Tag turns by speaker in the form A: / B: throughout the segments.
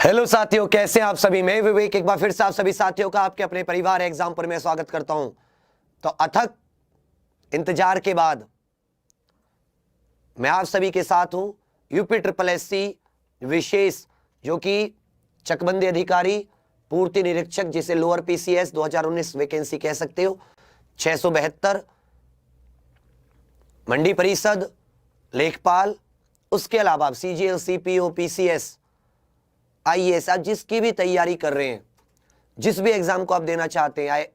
A: Hello साथियों, कैसे हैं आप सभी। मैं विवेक एक बार फिर से आप सभी साथियों का आपके अपने परिवार एग्जाम में स्वागत करता हूं। तो अथक इंतजार के बाद मैं आप सभी के साथ हूं। यूपी ट्रिपल एससी विशेष जो कि चकबंदी अधिकारी पूर्ति निरीक्षक, जिसे लोअर पीसीएस 2019 वैकेंसी कह सकते हो, 672 मंडी परिषद लेखपाल, उसके अलावा आप सीजीएल सीपीओ पीसीएस आईएएस, आप जिसकी भी तैयारी कर रहे हैं, जिस भी एग्जाम को आप देना चाहते हैं,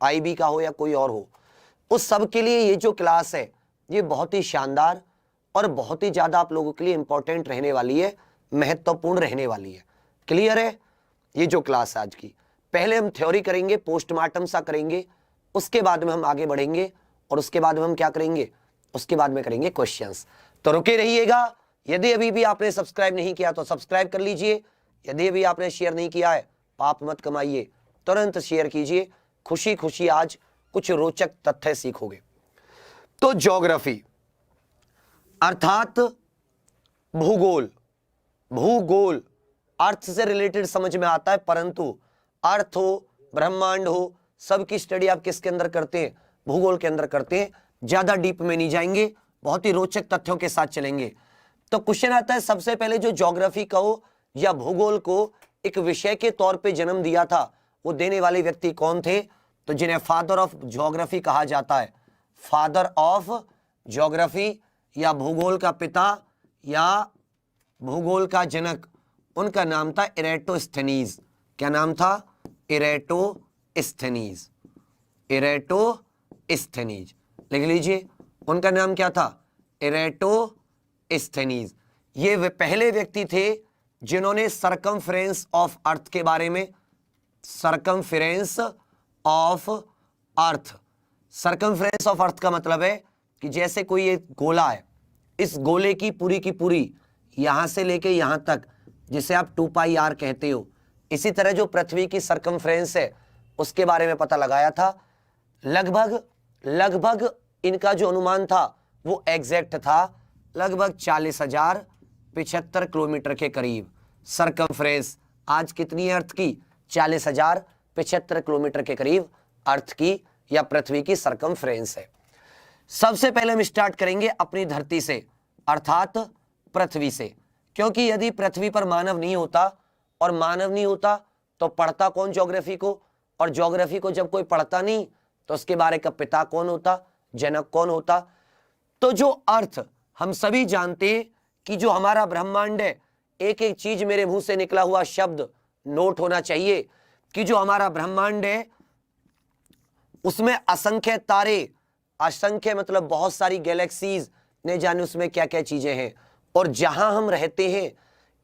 A: आईबी का हो या कोई और हो, उस सब के लिए ये जो क्लास है ये बहुत ही शानदार और बहुत ही ज्यादा आप लोगों के लिए इंपॉर्टेंट रहने वाली है, महत्वपूर्ण रहने वाली है। क्लियर है ये जो क्लास आज की। पहले हम थ्योरी करेंगे, पोस्टमार्टम सा करेंगे, उसके बाद में हम आगे बढ़ेंगे और उसके बाद में हम क्या करेंगे, उसके बाद में करेंगे क्वेश्चंस। तो रुके रहिएगा। यदि अभी भी आपने सब्सक्राइब नहीं किया तो सब्सक्राइब कर लीजिए। यदि अभी आपने शेयर नहीं किया है, पाप मत कमाइए, तुरंत शेयर कीजिए। खुशी खुशी आज कुछ रोचक तथ्य सीखोगे। तो ज्योग्राफी अर्थात भूगोल, भूगोल अर्थ से रिलेटेड समझ में आता है, परंतु अर्थ हो, ब्रह्मांड हो, सबकी स्टडी आप किसके अंदर करते हैं, भूगोल के अंदर करते हैं। ज्यादा डीप में नहीं जाएंगे, बहुत ही रोचक तथ्यों के साथ चलेंगे। तो क्वेश्चन आता है, सबसे पहले जो ज्योग्राफी को या भूगोल को एक विषय के तौर पे जन्म दिया था, वो देने वाले व्यक्ति कौन थे? तो जिन्हें फादर ऑफ ज्योग्राफी कहा जाता है, फादर ऑफ ज्योग्राफी या भूगोल का पिता या भूगोल का जनक, उनका नाम था इरेटोस्थेनीज। क्या नाम था? इरेटोस्थेनीज। इरेटोस्थेनीज लिख लीजिए, उनका नाम क्या था? इरेटोस्थेनीज। ये वे पहले व्यक्ति थे जिन्होंने सरकमफ्रेंस ऑफ अर्थ के बारे में, circumference of earth, circumference of earth का मतलब है कि जैसे कोई एक गोला है, इस गोले की पूरी यहां से लेके यहां तक, जिसे आप 2πr कहते हो, इसी तरह जो पृथ्वी की सरकमफ्रेंस है उसके बारे में पता लगाया था। लगभग इनका जो अनुमान था वो एग्जैक्ट था, लगभग 40,075 किलोमीटर के करीब सरकमफ्रेंस। आज कितनी है अर्थ की? 40,075 किलोमीटर के करीब अर्थ की या पृथ्वी की सरकमफ्रेंस है। सबसे पहले हम स्टार्ट करेंगे अपनी धरती से, अर्थात पृथ्वी से, क्योंकि यदि पृथ्वी पर मानव नहीं होता, और मानव नहीं होता तो पढ़ता कौन ज्योग्राफी को, और ज्योग्राफी को जब कोई पढ़ता नहीं तो उसके बारे का पिता कौन होता, जनक कौन होता? तो जो अर्थ हम सभी जानते हैं कि जो हमारा ब्रह्मांड है, एक एक चीज मेरे मुंह से निकला हुआ शब्द नोट होना चाहिए कि जो हमारा ब्रह्मांड है उसमें असंख्य तारे, असंख्य मतलब बहुत सारी गैलेक्सीज, ने जाने उसमें क्या क्या चीजें हैं। और जहां हम रहते हैं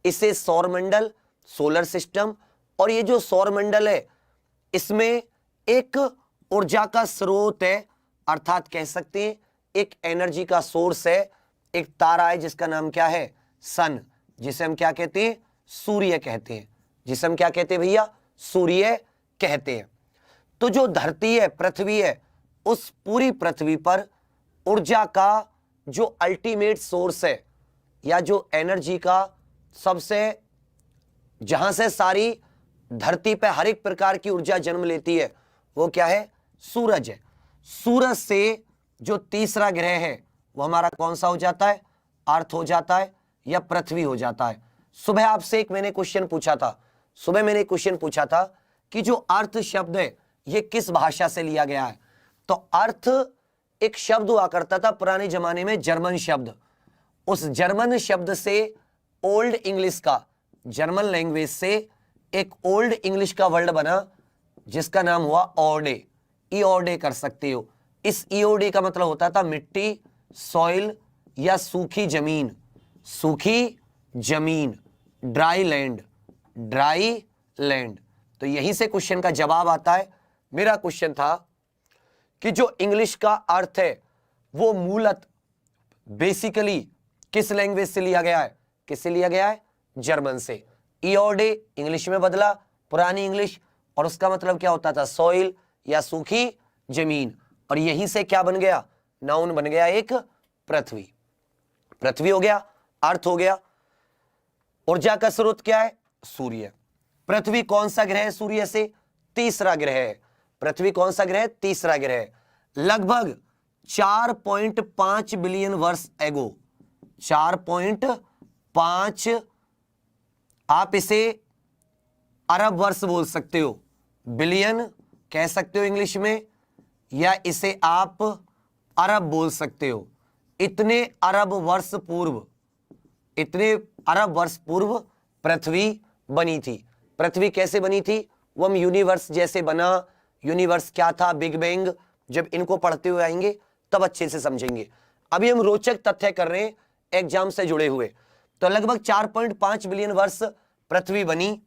A: इसे सौरमंडल, सोलर सिस्टम, और ये जो सौरमंडल है इसमें एक ऊर्जा का स्रोत है, अर्थात कह सकते हैं एक एनर्जी का सोर्स है, एक तारा है जिसका नाम क्या है? सन, जिसे हम क्या कहते हैं? सूर्य कहते हैं। जिसे हम क्या कहते हैं भैया? सूर्य कहते हैं। तो जो धरती है, पृथ्वी है, उस पूरी पृथ्वी पर ऊर्जा का जो अल्टीमेट सोर्स है या जो एनर्जी का सबसे, जहां से सारी धरती पर हर एक प्रकार की ऊर्जा जन्म लेती है, वो क्या है? सूरज है। सूरज से जो तीसरा ग्रह है वो हमारा कौन सा हो जाता है? अर्थ हो जाता है या पृथ्वी हो जाता है। सुबह आपसे एक मैंने क्वेश्चन पूछा था, कि जो अर्थ शब्द है ये किस भाषा से लिया गया है? तो अर्थ एक शब्द हुआ करता था पुराने जमाने में, जर्मन शब्द। उस जर्मन शब्द से ओल्ड इंग्लिश का, जर्मन लैंग्वेज से एक ओल्ड इंग्लिश का वर्ड बना जिसका नाम हुआ ऑर्डे। ईओर्डे कर सकते हो। इस ईओर्डे का मतलब होता था मिट्टी, सॉइल या सूखी जमीन, सूखी जमीन, ड्राई लैंड, ड्राई लैंड। तो यहीं से क्वेश्चन का जवाब आता है। मेरा क्वेश्चन था कि जो इंग्लिश का अर्थ है वो मूलत बेसिकली किस लैंग्वेज से लिया गया है? किससे लिया गया है? जर्मन से। ईओर्डे इंग्लिश में बदला, पुरानी इंग्लिश, और उसका मतलब क्या होता था? सॉइल या सूखी जमीन। और यहीं से क्या बन गया? नाउन बन गया एक पृथ्वी। पृथ्वी हो गया, अर्थ हो गया। ऊर्जा का स्रोत क्या है? सूर्य। पृथ्वी कौन सा ग्रह है सूर्य से? तीसरा ग्रह है। पृथ्वी कौन सा ग्रह है? तीसरा ग्रह है। लगभग 4.5 बिलियन वर्ष एगो, 4.5, आप इसे अरब वर्ष बोल सकते हो, बिलियन कह सकते हो इंग्लिश में, या इसे आप अरब बोल सकते हो। इतने अरब वर्ष पूर्व, इतने अरब वर्ष पूर्व पृथ्वी बनी थी। पृथ्वी कैसे बनी थी? वो हम यूनिवर्स जैसे बना, यूनिवर्स क्या था, बिग बैंग, जब इनको पढ़ते हुए आएंगे तब अच्छे से समझेंगे। अभी हम रोचक तथ्य कर रहे हैं एग्जाम से जुड़े हुए। तो लगभग 4.5 बिलियन वर्ष पृथ्वी बनी।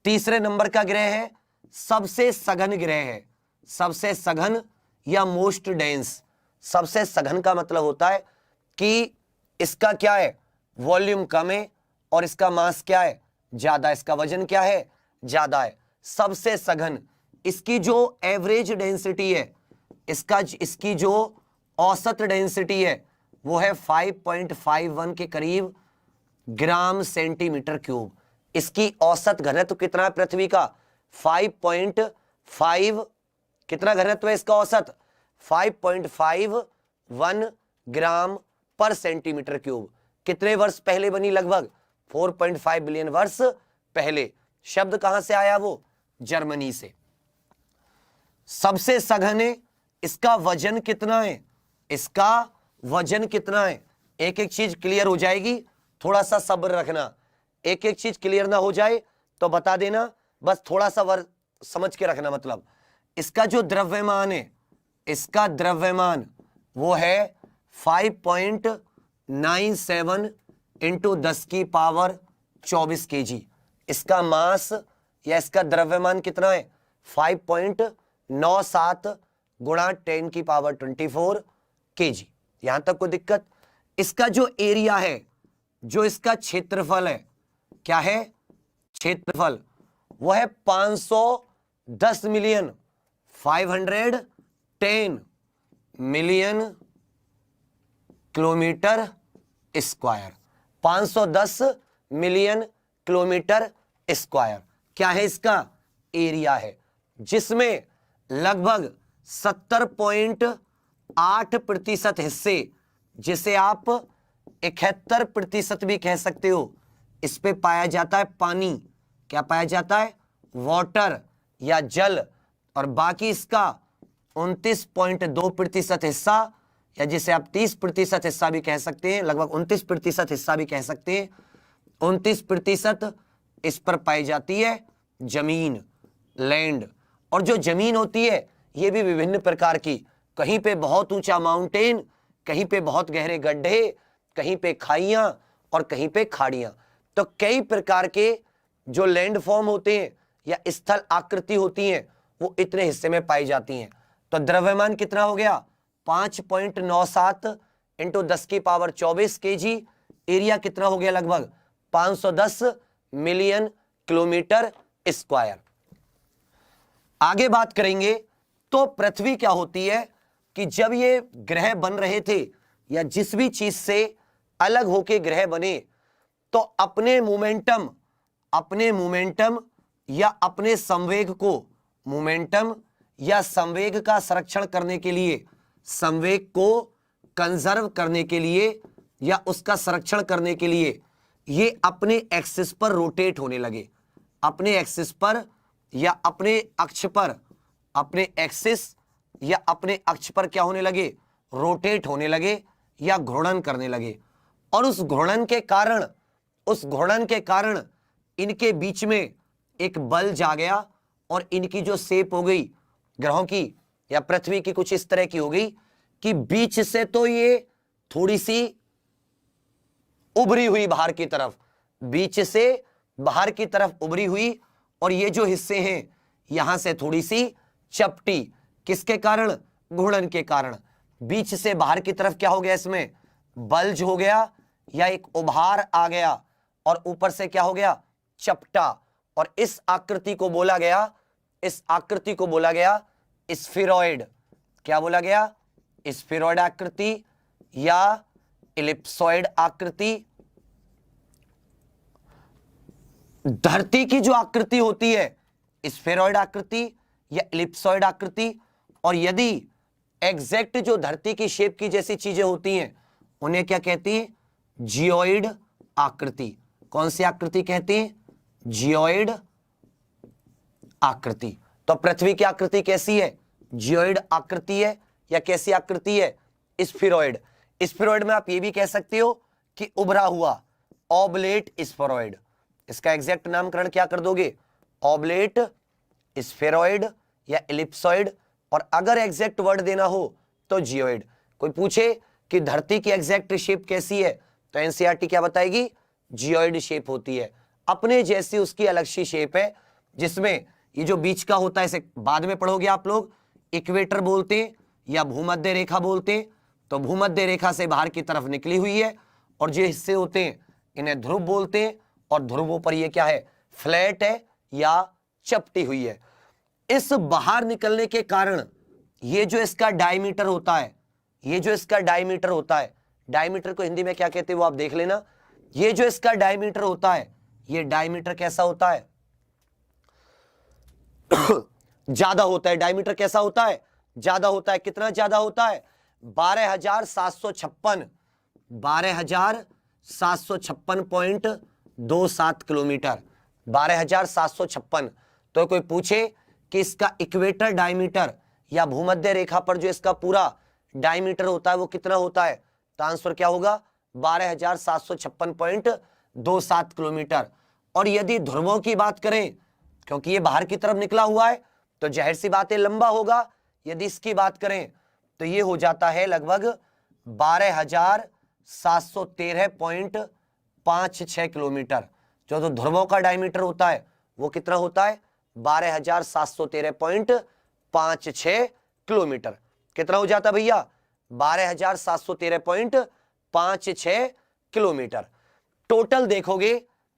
A: तीसरे नंबर का ग्रह है, सबसे सघन ग्रह है, सबसे सघन या मोस्ट डेंस। सबसे सघन का मतलब होता है कि इसका क्या है, वॉल्यूम कम है और इसका मास क्या है, ज्यादा, इसका वजन क्या है, ज्यादा है। सबसे सघन, इसकी जो एवरेज डेंसिटी है, इसकी जो औसत डेंसिटी है वो है 5.51 के करीब ग्राम सेंटीमीटर क्यूब। इसकी औसत घनत्व कितना है पृथ्वी का? 5.5, कितना घनत्व है इसका औसत? 5.51 ग्राम पर सेंटीमीटर क्यूब। कितने वर्ष पहले बनी? लगभग 4.5 बिलियन वर्ष पहले। शब्द कहां से आया? वो जर्मनी से। सबसे सघन है। इसका वजन कितना है? इसका वजन कितना है? एक एक चीज क्लियर हो जाएगी, थोड़ा सा सब्र रखना। एक एक चीज क्लियर ना हो जाए तो बता देना, बस थोड़ा सा समझ के रखना। मतलब इसका जो द्रव्यमान है, इसका द्रव्यमान वो है 5.97 इंटू 10 की पावर 24 kg। इसका मास या इसका द्रव्यमान कितना है? 5.97 गुणा 10 की पावर 24 kg। यहां तक कोई दिक्कत? इसका जो एरिया है, जो इसका क्षेत्रफल है, क्या है? क्षेत्रफल वो है 510 million 510 million kilometre square. 510 million kilometre square क्या है? इसका एरिया है, जिसमें लगभग 70.8% हिस्से, जिसे आप 71% भी कह सकते हो, इस पे पाया जाता है पानी। क्या पाया जाता है? वाटर या जल। और बाकी इसका 29.2% हिस्सा, या जिसे आप 30% हिस्सा भी कह सकते हैं, लगभग 29% हिस्सा भी कह सकते हैं, 29% इस पर पाई जाती है जमीन, लैंड। और जो जमीन होती है ये भी विभिन्न प्रकार की, कहीं पे बहुत ऊंचा माउंटेन, कहीं पे बहुत गहरे गड्ढे, कहीं पे खाइयां और कहीं पे खाड़ियां। तो कई प्रकार के जो लैंड फॉर्म होते हैं या स्थल आकृति होती हैं वो इतने हिस्से में पाई जाती हैं। तो द्रव्यमान कितना हो गया? 5.97 इंटू 10 की पावर 24 kg। एरिया कितना हो गया? लगभग 510 मिलियन किलोमीटर स्क्वायर। आगे बात करेंगे तो पृथ्वी क्या होती है कि जब ये ग्रह बन रहे थे या जिस भी चीज से अलग होके ग्रह बने, तो अपने मोमेंटम या अपने संवेग को, मोमेंटम या संवेग का संरक्षण करने के लिए, संवेग को कंजर्व करने के लिए या उसका संरक्षण करने के लिए ये अपने एक्सिस पर रोटेट होने लगे। अपने एक्सिस पर या अपने अक्ष पर, अपने एक्सिस या अपने अक्ष पर क्या होने लगे? रोटेट होने लगे या घूर्णन करने लगे। और उस घूर्णन के कारण इनके बीच में एक बल जा गया और इनकी जो शेप हो गई ग्रहों की या पृथ्वी की कुछ इस तरह की हो गई कि बीच से तो ये थोड़ी सी उभरी हुई बाहर की तरफ, बीच से बाहर की तरफ उभरी हुई, और ये जो हिस्से हैं यहां से थोड़ी सी चपटी। किसके कारण? घूर्णन के कारण। बीच से बाहर की तरफ क्या हो गया? इसमें बल्ज हो गया या एक उभार आ गया, और ऊपर से क्या हो गया? चपटा। और इस आकृति को बोला गया स्फीरॉइड। क्या बोला गया? स्फीरॉइड आकृति या इलिप्सॉइड आकृति धरती की जो आकृति होती है स्फेरॉइड आकृति या एलिप्सॉइड आकृति, और यदि एग्जैक्ट जो धरती की शेप की जैसी चीजें होती हैं उन्हें क्या कहती हैं? जियोइड आकृति। कौन सी आकृति कहती हैं? जियोइड आकृति। तो पृथ्वी की आकृति कैसी है? जियोइड आकृति है या कैसी आकृति है? स्फेरॉइड। स्फेरॉइड में आप ये भी कह सकते हो कि उभरा हुआ, ऑबलेट स्फेरॉइड। इसका एग्जैक्ट नामकरण क्या कर दोगे? ऑबलेट स्फेरॉइड या एलिप्सॉइड, और अगर एग्जैक्ट वर्ड देना हो तो जियोइड। कोई पूछे कि धरती की एग्जैक्ट शेप कैसी है तो एनसीईआरटी क्या बताएगी? जियोइड शेप होती है। अपने जैसी उसकी अलग सी शेप है, जिसमें ये जो बीच का होता है इसे बाद में पढ़ोगे आप लोग, इक्वेटर बोलते हैं या भूमध्य रेखा बोलते हैं। तो भूमध्य रेखा से बाहर की तरफ निकली हुई है, और जो हिस्से होते हैं इन्हें ध्रुव बोलते हैं, और ध्रुवों पर ये क्या है? फ्लैट है या चपटी हुई है। इस बाहर निकलने के कारण ये जो इसका डायमीटर होता है, ये जो इसका डायमीटर होता है, डायमीटर को हिंदी में क्या कहते हैं वो आप देख लेना। ये जो इसका डायमीटर होता है, ये डायमीटर कैसा होता है? ज्यादा होता है। डायमीटर कैसा होता है? ज्यादा होता है। कितना ज्यादा होता है? 12,756 12,756.27 किलोमीटर। 12,756। तो कोई पूछे कि इसका इक्वेटर डायमीटर या भूमध्य रेखा पर जो इसका पूरा डायमीटर होता है वो कितना होता है? तो आंसर क्या होगा? 12,756.27 किलोमीटर। और यदि ध्रुवों की बात करें, क्योंकि ये बाहर की तरफ निकला हुआ है तो जाहिर सी बात है लंबा होगा। यदि इसकी बात करें तो ये हो जाता है लगभग 12,713.56 किलोमीटर। जो तो ध्रुवों का डायमीटर होता है वो कितना होता है? 12,713.56 किलोमीटर। कितना हो जाता भैया? 12,713.56 किलोमीटर। टोटल देखोगे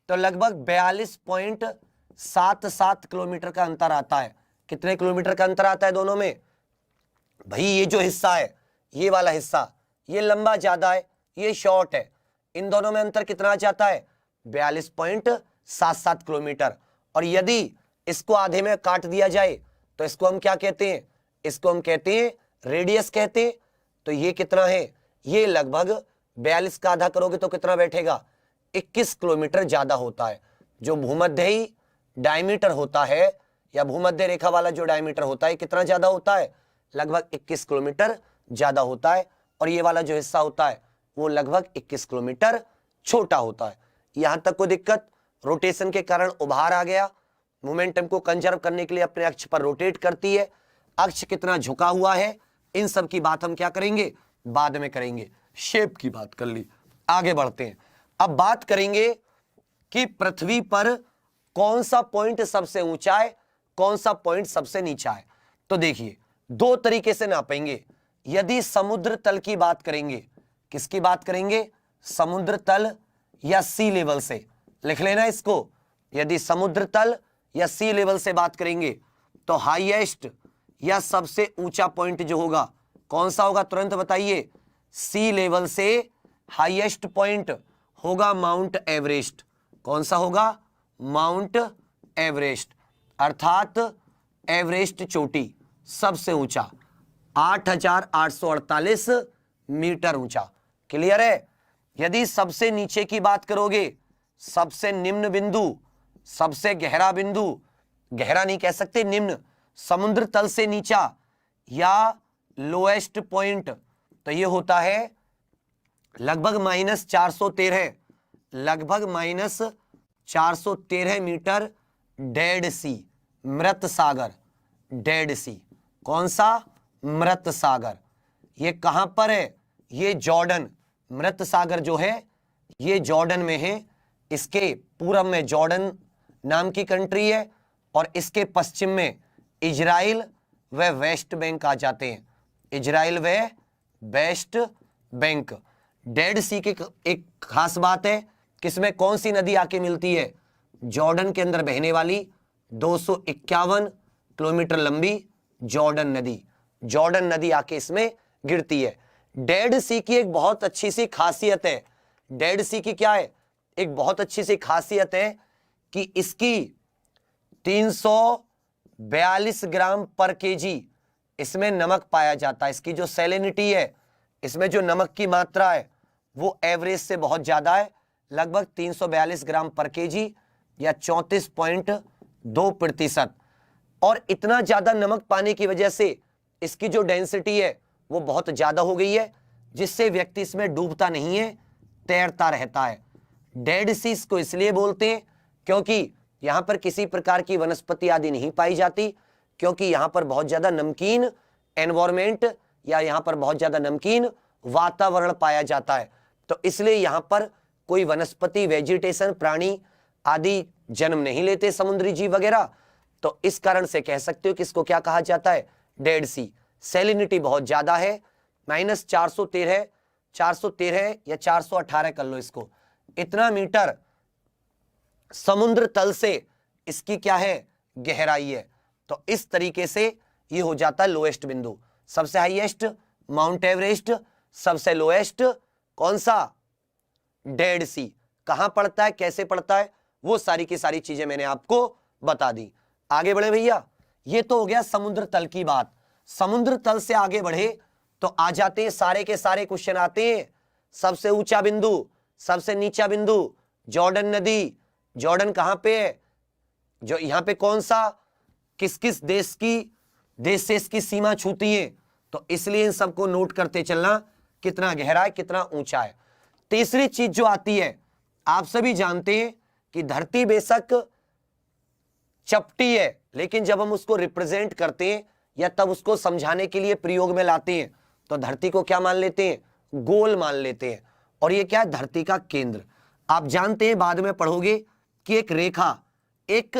A: तो लगभग 42.77 किलोमीटर का अंतर आता है। कितने किलोमीटर का अंतर आता है दोनों में? भाई ये जो हिस्सा है, ये वाला हिस्सा, ये लंबा ज्यादा है, ये शॉर्ट है। इन दोनों में अंतर कितना आ जाता है? 42.77 किलोमीटर। और यदि इसको आधे में काट दिया जाए तो इसको हम क्या कहते हैं? इसको हम कहते हैं रेडियस कहते हैं। तो ये कितना है? ये लगभग 42 का आधा करोगे तो कितना बैठेगा? 21 किलोमीटर ज्यादा होता है। जो भूमध्य डायमीटर होता है या भूमध्य रेखा वाला जो डायमीटर होता है कितना ज्यादा होता है? लगभग 21 किलोमीटर ज्यादा होता है। और ये वाला जो हिस्सा होता है वो लगभग 21 किलोमीटर छोटा होता है। यहां तक कोई दिक्कत? रोटेशन के कारण उभार आ गया, मोमेंटम को कंजर्व करने के लिए अपने अक्ष पर रोटेट करती है। अक्ष कितना झुका हुआ है, इन सब की बात हम क्या करेंगे? बाद में करेंगे। शेप की बात कर ली, आगे बढ़ते हैं। अब बात करेंगे कि पृथ्वी पर कौन सा पॉइंट सबसे ऊंचा है, कौन सा पॉइंट सबसे नीचा है। तो देखिए, दो तरीके से नापेंगे। यदि समुद्र तल की बात करेंगे, किसकी बात करेंगे? समुद्र तल या सी लेवल से, लिख लेना इसको। यदि समुद्र तल या सी लेवल से बात करेंगे तो हाईएस्ट या सबसे ऊंचा पॉइंट जो होगा कौन सा होगा? तुरंत बताइए। सी लेवल से हाईएस्ट पॉइंट होगा माउंट एवरेस्ट। कौन सा होगा? माउंट एवरेस्ट, अर्थात एवरेस्ट चोटी सबसे ऊंचा, 8,848 मीटर ऊंचा। क्लियर है? यदि सबसे नीचे की बात करोगे, सबसे निम्न बिंदु, सबसे गहरा बिंदु, गहरा नहीं कह सकते, निम्न, समुद्र तल से नीचा या लोएस्ट पॉइंट, तो ये होता है लगभग -413, लगभग -413 मीटर डेड सी, मृत सागर। डेड सी कौन सा? मृत सागर। ये कहां पर है? ये जॉर्डन, मृत सागर जो है ये जॉर्डन में है। इसके पूर्व में जॉर्डन नाम की कंट्री है और इसके पश्चिम में इजराइल व वेस्ट बैंक आ जाते हैं। इजराइल व वेस्ट बैंक। डेड सी की एक खास बात है, किसमें कौन सी नदी आके मिलती है? जॉर्डन के अंदर बहने वाली 251 किलोमीटर लंबी जॉर्डन नदी, जॉर्डन नदी आके इसमें गिरती है। डेड सी की एक बहुत अच्छी सी खासियत है, डेड सी की क्या है? एक बहुत अच्छी सी खासियत है कि इसकी 342 ग्राम पर केजी इसमें नमक पाया जाता है। इसकी जो सैलिनिटी है, इसमें जो नमक की मात्रा है वो एवरेज से बहुत ज्यादा है, लगभग 342 ग्राम पर केजी या 34.2%। और इतना ज्यादा नमक पाने की वजह से इसकी जो डेंसिटी है वो बहुत ज्यादा हो गई है, जिससे व्यक्ति इसमें डूबता नहीं है, तैरता रहता है। डेड सी को इसलिए बोलते हैं क्योंकि यहां पर किसी प्रकार की वनस्पति आदि नहीं पाई जाती, क्योंकि यहां पर बहुत ज्यादा नमकीन एनवायरमेंट या यहां पर बहुत ज्यादा नमकीन वातावरण पाया जाता है। तो इसलिए यहां पर कोई वनस्पति, वेजिटेशन, प्राणी आदि जन्म नहीं लेते, समुद्री जीव वगैरह। तो इस कारण से कह सकते हो कि इसको क्या कहा जाता है, डेड सी। सैलिनिटी बहुत ज्यादा है, -413 या 418 कर लो इसको, इतना मीटर समुद्र तल से इसकी क्या है, गहराई है। तो इस तरीके से ये हो जाता है लोएस्ट बिंदु। सबसे हाईएस्ट माउंट एवरेस्ट, सबसे लोएस्ट कौन सा, डेड सी। कहां पड़ता है, कैसे पड़ता है, वो सारी की सारी चीजें मैंने आपको बता दी। आगे बढ़े भैया, ये तो हो गया समुद्र तल की बात। समुद्र तल से आगे बढ़े तो आ जाते हैं सारे के सारे क्वेश्चन आते हैं। सबसे ऊंचा बिंदु, सबसे नीचा बिंदु, जॉर्डन नदी। जॉर्डन कहां पे है, जो यहां पे कौन सा, किस किस देश से इसकी सीमा छूती है। तो इसलिए इन सबको नोट करते चलना, कितना गहरा है, कितना ऊंचा है। तीसरी चीज जो आती है, आप सभी जानते हैं कि धरती बेशक चपटी है, लेकिन जब हम उसको रिप्रेजेंट करते हैं या तब उसको समझाने के लिए प्रयोग में लाते हैं तो धरती को क्या मान लेते हैं, गोल मान लेते हैं। और ये क्या है, धरती का केंद्र। आप जानते हैं, बाद में पढ़ोगे कि एक रेखा, एक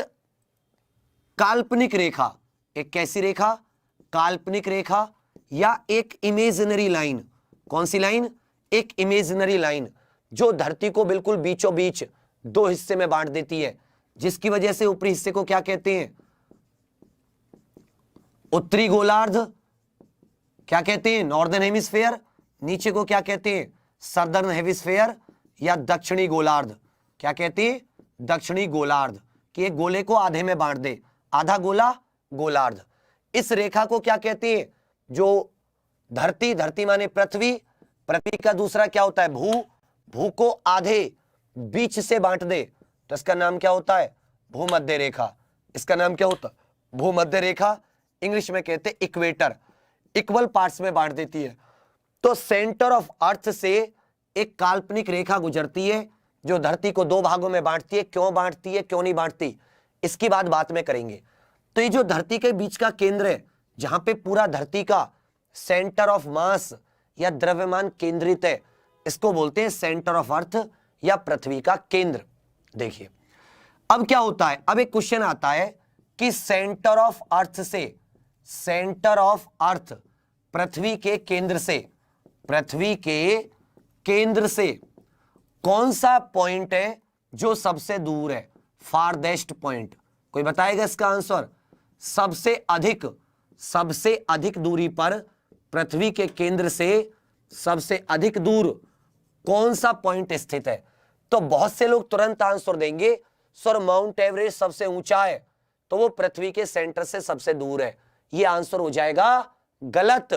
A: काल्पनिक रेखा, एक कैसी रेखा, काल्पनिक रेखा या एक इमेजिनरी लाइन। कौन सी लाइन, एक इमेजिनरी लाइन, जो धरती को बिल्कुल बीचों बीच दो हिस्से में बांट देती है, जिसकी वजह से ऊपरी हिस्से को क्या कहते हैं, उत्तरी गोलार्ध, क्या कहते हैं, नॉर्दर्न हेमिस्फेयर। नीचे को क्या कहते हैं, सदर्न हेमिस्फेयर या दक्षिणी गोलार्ध। क्या कहते हैं, दक्षिणी गोलार्ध। कि एक गोले को आधे में बांट दे, आधा गोला गोलार्ध। इस रेखा को क्या कहते हैं, जो धरती माने पृथ्वी का दूसरा क्या होता है, भू को आधे बीच से बांट दे तो इसका नाम क्या होता है, भूमध्य रेखा। इसका नाम क्या होता है, भूमध्य रेखा। इंग्लिश में कहते हैं इक्वेटर, इक्वल पार्ट्स में बांट देती है। तो सेंटर ऑफ अर्थ से एक काल्पनिक रेखा गुजरती है जो धरती को दो भागों में बांटती है। क्यों बांटती है, क्यों नहीं बांटती, इसकी बात बाद में करेंगे। तो ये जो धरती के बीच का केंद्र है, जहां पे पूरा धरती का सेंटर ऑफ मास या द्रव्यमान केंद्रित है, इसको बोलते हैं सेंटर ऑफ अर्थ या पृथ्वी का केंद्र। देखिए अब क्या होता है, अब एक क्वेश्चन आता है कि सेंटर ऑफ अर्थ से, सेंटर ऑफ अर्थ, पृथ्वी के केंद्र से, पृथ्वी के केंद्र से कौन सा पॉइंट है जो सबसे दूर है, फारदेस्ट पॉइंट। कोई बताएगा इसका आंसर। सबसे अधिक दूरी पर पृथ्वी के केंद्र से सबसे अधिक दूर कौन सा पॉइंट स्थित है। तो बहुत से लोग तुरंत आंसर देंगे, सर माउंट एवरेस्ट सबसे ऊंचा है, तो वो पृथ्वी के सेंटर से सबसे दूर है। ये आंसर हो जाएगा गलत,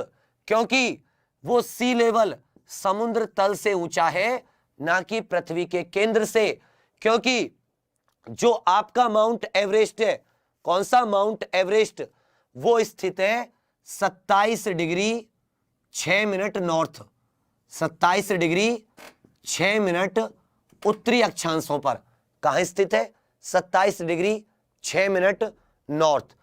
A: क्योंकि वो सी लेवल, समुद्र तल से ऊंचा है, ना कि पृथ्वी के केंद्र से। क्योंकि जो आपका माउंट एवरेस्ट है, कौन सा माउंट एवरेस्ट, वो स्थित है 27 degree 6 minute north, 27 degree 6 minute उत्तरी अक्षांशों पर। कहां स्थित है, 27 डिग्री 6 मिनट नॉर्थ।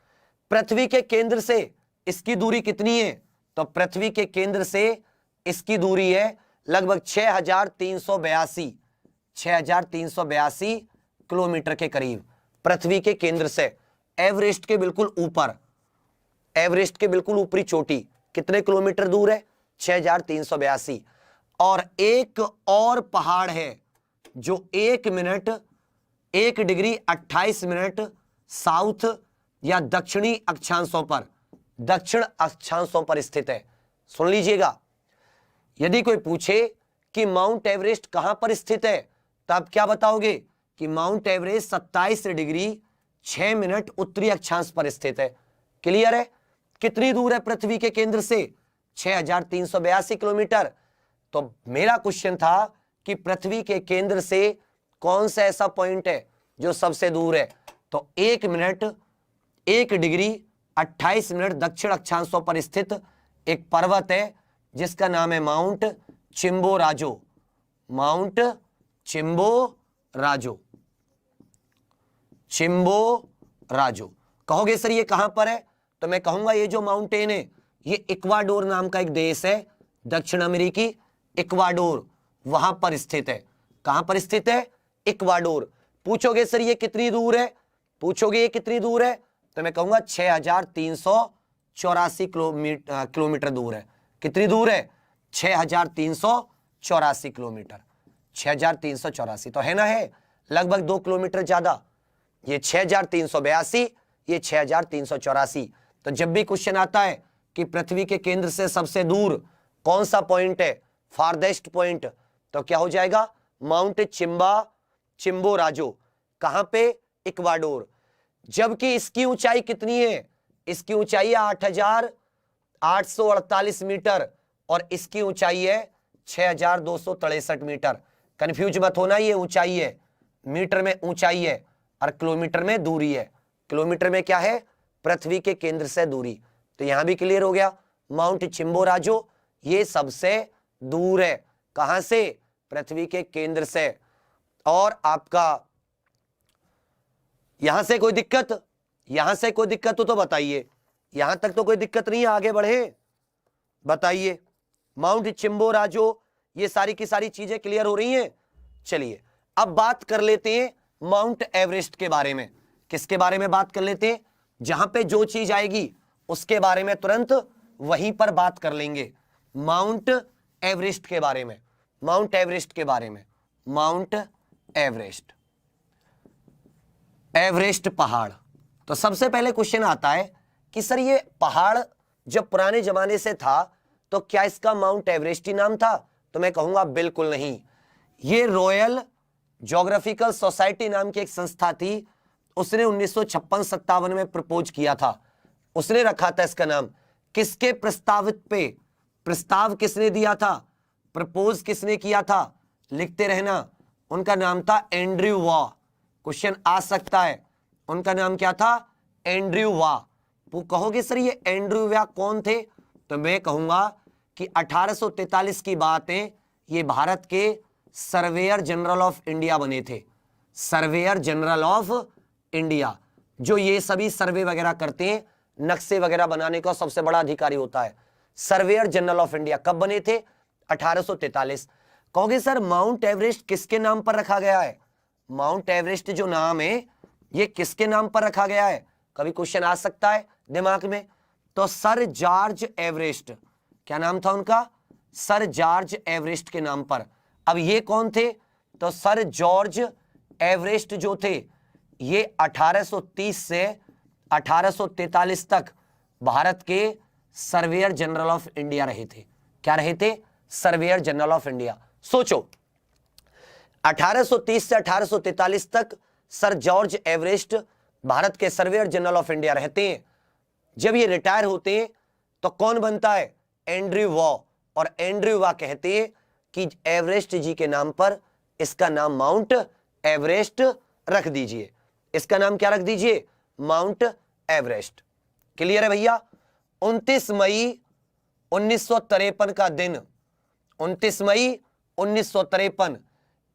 A: पृथ्वी के केंद्र से इसकी दूरी कितनी है, तो पृथ्वी के केंद्र से इसकी दूरी है लगभग 6382 किलोमीटर के करीब। पृथ्वी के केंद्र से एवरेस्ट के बिल्कुल ऊपर, एवरेस्ट के बिल्कुल ऊपरी चोटी कितने किलोमीटर दूर है, 6382। और एक और पहाड़ है जो 1 डिग्री 28 मिनट साउथ या दक्षिणी अक्षांशों पर, दक्षिण अक्षांशों पर स्थित है। सुन लीजिएगा, यदि कोई पूछे कि माउंट एवरेस्ट कहां पर स्थित है, तो आप क्या बताओगे कि माउंट एवरेस्ट 27 डिग्री 6 मिनट उत्तरी अक्षांश पर स्थित है। क्लियर है? कितनी दूर है पृथ्वी के केंद्र से? 6382 किलोमीटर। तो मेरा क्वेश्चन था कि पृथ्वी के केंद्र से कौन सा ऐसा पॉइंट है जो सबसे दूर है? तो 1 मिनट 1 डिग्री 28 मिनट दक्षिण अक्षांशों पर स्थित एक पर्वत है जिसका नाम है Mount Chimborazo. Mount Chimborazo. Chimborazo. कहोगे सर ये कहां पर है? तो मैं कहूंगा ये जो माउंटेन है ये इक्वाडोर नाम का एक देश है, दक्षिण अमेरिकी इक्वाडोर, वहां पर स्थित है। कहां पर स्थित है? इक्वाडोर। पूछोगे सर ये कितनी दूर है? पूछोगे ये कितनी दूर है? तो मैं कहूंगा 6384 किलोमीटर दूर है। कितनी दूर है? 6384 किलोमीटर। 6384 तो है ना, है लगभग 2 किलोमीटर ज्यादा। ये 6382, ये 6384। तो जब भी क्वेश्चन आता है कि पृथ्वी के केंद्र से सबसे दूर कौन सा पॉइंट है, फारदेस्ट पॉइंट, तो क्या हो जाएगा? Mount Chimborazo. कहां पे? इक्वाडोर। जबकि इसकी ऊंचाई कितनी है? इसकी ऊंचाई है 8848 मीटर और इसकी ऊंचाई है 6263 मीटर। कंफ्यूज मत होना, ये ऊंचाई है, मीटर में ऊंचाई है और किलोमीटर में दूरी है। किलोमीटर में क्या है? पृथ्वी के केंद्र से दूरी। तो यहां भी क्लियर हो गया, माउंट चिम्बोराजो ये सबसे दूर है। कहां से? पृथ्वी के केंद्र से। और आपका यहां से कोई दिक्कत? यहां से कोई दिक्कत हो तो बताइए। यहां तक तो कोई दिक्कत नहीं है, आगे बढ़े, बताइए। माउंट चिम्बोराजो, ये सारी की सारी चीजें क्लियर हो रही हैं। चलिए अब बात कर लेते हैं माउंट एवरेस्ट के बारे में। किसके बारे में बात कर लेते हैं? जहां पे जो चीज आएगी उसके बारे में तुरंत वहीं पर बात कर लेंगे। माउंट एवरेस्ट के बारे में। माउंट एवरेस्ट के बारे में। माउंट एवरेस्ट, एवरेस्ट पहाड़। तो सबसे पहले क्वेश्चन आता है कि सर ये पहाड़ जब पुराने जमाने से था तो क्या इसका माउंट एवरेस्ट ही नाम था? तो मैं कहूंगा बिल्कुल नहीं। ये रॉयल ज्योग्राफिकल सोसाइटी नाम की एक संस्था थी, उसने 1956-57 में प्रपोज किया था, उसने रखा था इसका नाम। किसके प्रस्तावित पे? प्रस्ताव किसने दिया था? प्रपोज किसने किया था? लिखते रहना। उनका नाम था एंड्रयू वॉ। क्वेश्चन आ सकता है, उनका नाम क्या था? Andrew Waugh. वो कहोगे सर ये एंड्रयू वॉ कौन थे? तो मैं कहूंगा कि 1843 की बात है, ये भारत के सर्वेयर जनरल ऑफ इंडिया बने थे। सर्वेयर जनरल ऑफ इंडिया, जो ये सभी सर्वे वगैरह करते हैं, नक्शे वगैरह बनाने का सबसे बड़ा अधिकारी होता है। सर्वेयर जनरल ऑफ इंडिया कब बने थे? 1843। कहोगे सर माउंट एवरेस्ट किसके नाम पर रखा गया है? माउंट एवरेस्ट जो नाम है ये किसके नाम पर रखा गया है? कभी क्वेश्चन आ सकता है दिमाग में। तो सर जॉर्ज एवरेस्ट, क्या नाम था उनका? सर जॉर्ज एवरेस्ट के नाम पर। अब ये कौन थे? तो सर जॉर्ज एवरेस्ट जो थे ये 1830 से 1843 तक भारत के सर्वेयर जनरल ऑफ इंडिया रहे थे। क्या रहे थे? Surveyor general of India. सोचो 1830 से 1843 तक सर जॉर्ज एवरेस्ट भारत के सर्वेयर जनरल ऑफ इंडिया रहते हैं। जब ये रिटायर होते हैं तो कौन बनता है? Andrew Waugh. और एंड्रयू वॉ कहते हैं कि एवरेस्ट जी के नाम पर इसका नाम माउंट एवरेस्ट रख दीजिए। इसका नाम क्या रख दीजिए? Mount Everest. क्लियर है भैया? 29 मई 1953 का दिन, 29 मई 1953,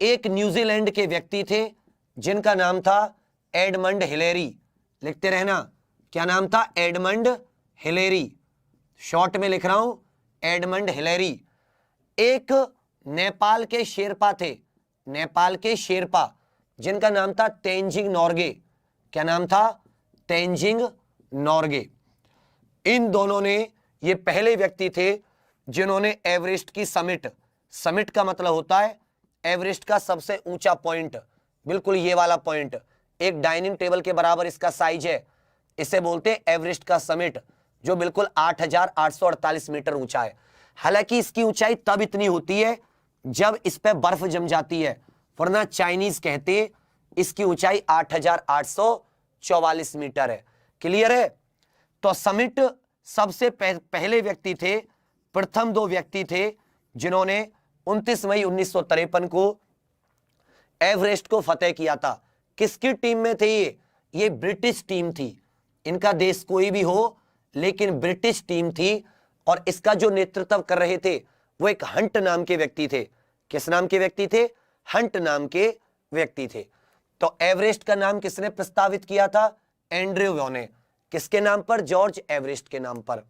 A: एक न्यूजीलैंड के व्यक्ति थे जिनका नाम था एडमंड हिलेरी। लिखते रहना, क्या नाम था? Edmund Hillary. शॉर्ट में लिख रहा हूं, एडमंड हिलेरी। एक नेपाल के शेरपा थे, नेपाल के शेरपा, जिनका नाम था तेंजिंग नोर्गे। क्या नाम था? तेंजिंग नोर्गे। इन दोनों ने, ये पहले व्यक्ति थे जिन्होंने एवरेस्ट की समिट, समिट का मतलब होता है एवरेस्ट का सबसे ऊंचा पॉइंट, बिल्कुल ये वाला पॉइंट, एक डाइनिंग टेबल के बराबर इसका साइज है, इसे बोलते हैं एवरेस्ट का समिट, जो बिल्कुल 8848 मीटर ऊंचा है। हालांकि इसकी ऊंचाई तब इतनी होती है जब इस पे बर्फ जम जाती है, वरना चाइनीज कहते इसकी ऊंचाई 8,844 मीटर है। क्लियर है? तो समिट सबसे पहले व्यक्ति थे, प्रथम दो व्यक्ति थे जिन्होंने 29 मई 1953 को एवरेस्ट को फतेह किया था। किसकी टीम में थे ये ब्रिटिश टीम थी। इनका देश कोई भी हो लेकिन ब्रिटिश टीम थी, और इसका जो नेतृत्व कर रहे थे वो एक हंट नाम के व्यक्ति थे। किस नाम के व्यक्ति थे? हंट नाम के व्यक्ति थे। तो एवरेस्ट का नाम किसने प्रस्तावित किया था? एंड्रयू वॉ ने। किसके नाम पर? जॉर्ज एवरेस्ट के नाम पर।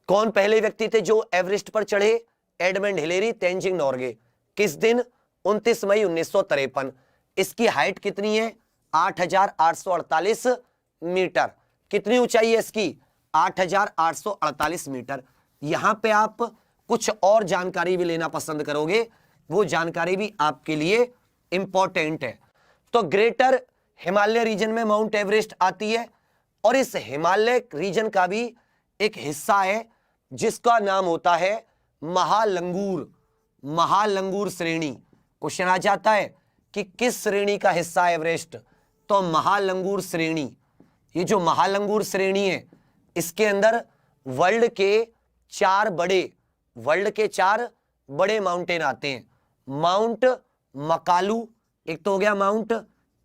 A: कौन पहले व्यक्ति थे जो एवरेस्ट पर चढ़े? Edmund Hillary, Tenzing Norgay. किस दिन? 29 मई 1953। इसकी हाइट कितनी है? 8,848 मीटर। कितनी ऊंचाई है इसकी? 8,848 मीटर। यहां पे आप कुछ और जानकारी भी लेना पसंद करोगे, वो जानकारी भी आपके लिए इंपॉर्टेंट है। तो ग्रेटर हिमालय रीजन में माउंट एवरेस्ट आती है, और इस हिमालय रीजन का भी एक हिस्सा है जिसका नाम होता है महालंगूर। महालंगूर श्रेणी। क्वेश्चन आ जाता है कि किस श्रेणी का हिस्सा है एवरेस्ट? तो महालंगूर श्रेणी। ये जो महालंगूर श्रेणी है इसके अंदर वर्ल्ड के चार बड़े माउंटेन आते हैं। माउंट मकालू, एक तो हो गया माउंट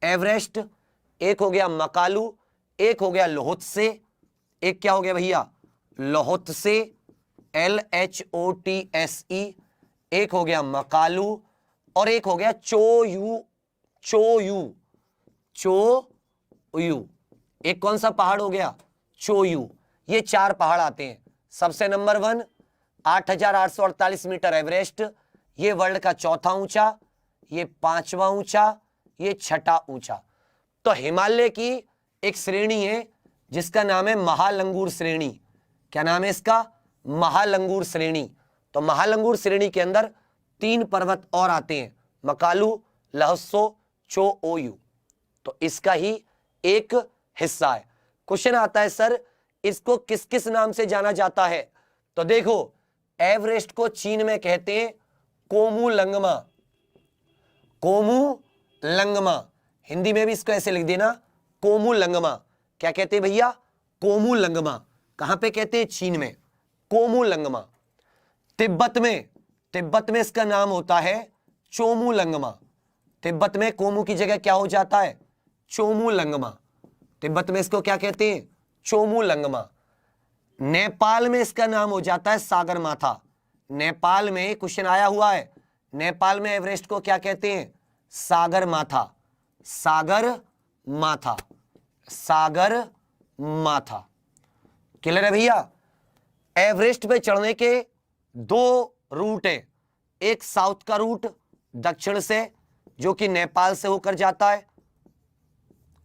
A: एवरेस्ट, एक हो गया मकालू, एक हो गया लोहत्से, एक क्या हो गया भैया? लोहत्से, LHOTSE, एक हो गया मकालू, और एक हो गया चोयू। एक कौन सा पहाड़ हो गया? चोयू। ये चार पहाड़ आते हैं। सबसे नंबर 1 8,848 मीटर एवरेस्ट, ये वर्ल्ड का चौथा ऊंचा, ये पांचवा ऊंचा, ये छठा ऊंचा। तो हिमालय की एक श्रेणी है जिसका नाम है महालंगूर श्रेणी। क्या नाम है इसका? महालंगूर श्रेणी। तो महालंगूर श्रेणी के अंदर 3 पर्वत और आते हैं, मकालू, लहसो, चोयू। तो इसका ही एक हिस्सा है। क्वेश्चन आता है सर इसको किस किस नाम से जाना जाता है? तो देखो, एवरेस्ट को चीन में कहते हैं कोमुलंगमा। कोमुलंगमा, हिंदी में भी इसको ऐसे लिख देना, कोमुलंगमा। क्या कहते हैं भैया? कोमुलंगमा। कहां पे कहते हैं? चीन में, कोमुलंगमा। तिब्बत में इसका नाम होता है चोमुलंगमा। तिब्बत में कोमू की जगह क्या हो जाता है? चोमुलंगमा। तिब्बत में इसको क्या कहते हैं? चोमुलंगमा। नेपाल में इसका नाम हो जाता है सागरमाथा। नेपाल में क्वेश्चन आया हुआ है, नेपाल में एवरेस्ट को क्या कहते हैं? सागरमाथा। सागरमाथा। क्लियर है भैया? एवरेस्ट पे चढ़ने के 2 रूट है। एक साउथ का रूट दक्षिण से, जो कि नेपाल से होकर जाता है,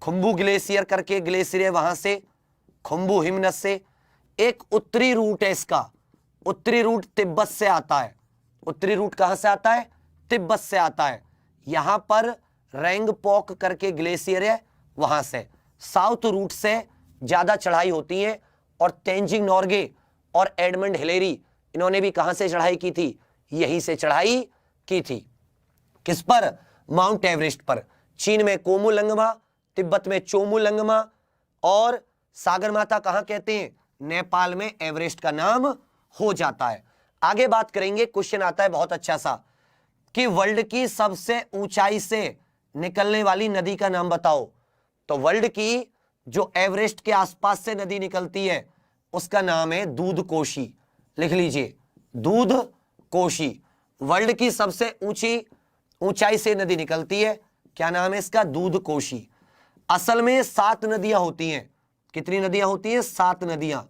A: खुम्बू ग्लेशियर करके ग्लेशियर है वहां से, खुम्बू हिमनद से। एक उत्तरी रूट है इसका, उत्तरी रूट तिब्बत से आता है। उत्तरी रूट कहां से आता है? तिब्बत से आता है। यहां पर रेंगपोक करके ग्लेशियर है वहां से। साउथ रूट से ज्यादा चढ़ाई होती है, और तेंजिंग नोर्गे और एडमंड हिलेरी इन्होंने भी कहां से चढ़ाई की थी? यहीं से चढ़ाई की थी। किस पर? माउंट एवरेस्ट पर। चीन में कोमुलंगमा, तिब्बत में चोमुलंगमा, और सागरमाथा कहां कहते हैं? नेपाल में एवरेस्ट का नाम हो जाता है। आगे बात करेंगे। क्वेश्चन आता है बहुत अच्छा सा कि वर्ल्ड की सबसे ऊंचाई से निकलने वाली नदी का नाम बताओ। तो वर्ल्ड की जो एवरेस्ट के आसपास से नदी निकलती है उसका नाम है दूध कोशी। लिख लीजिए, दूध कोशी। वर्ल्ड की सबसे ऊंचाई से नदी निकलती है, क्या नाम है इसका? दूध कोशी। असल में 7 नदियां होती हैं। कितनी नदियां होती हैं? 7 नदियां।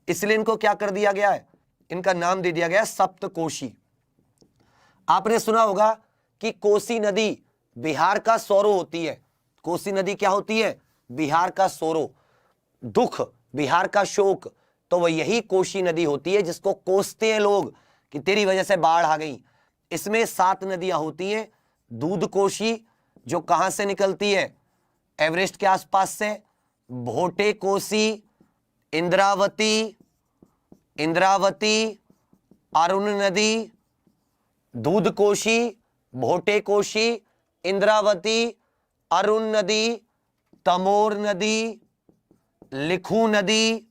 A: इसलिए इनको क्या कर दिया गया है? इनका नाम दे दिया गया है सप्तकोशी। आपने सुना होगा कि कोसी नदी बिहार का सौरो होती है। कोसी नदी क्या होती है? बिहार का सौरो। दुख, बिहार का शोक, तो वह यही कोसी नदी होती है जिसको कोसते हैं लोग कि तेरी वजह से बाढ़ आ गई। इसमें 7 नदियां होती हैं। दूध कोशी जो कहां से निकलती है? एवरेस्ट के आसपास से। भोटे कोसी, इंद्रावती, अरुण नदी, दूध कोशी, भोटे कोशी, इंद्रावती, अरुण नदी, तमोर नदी, लिखू नदी,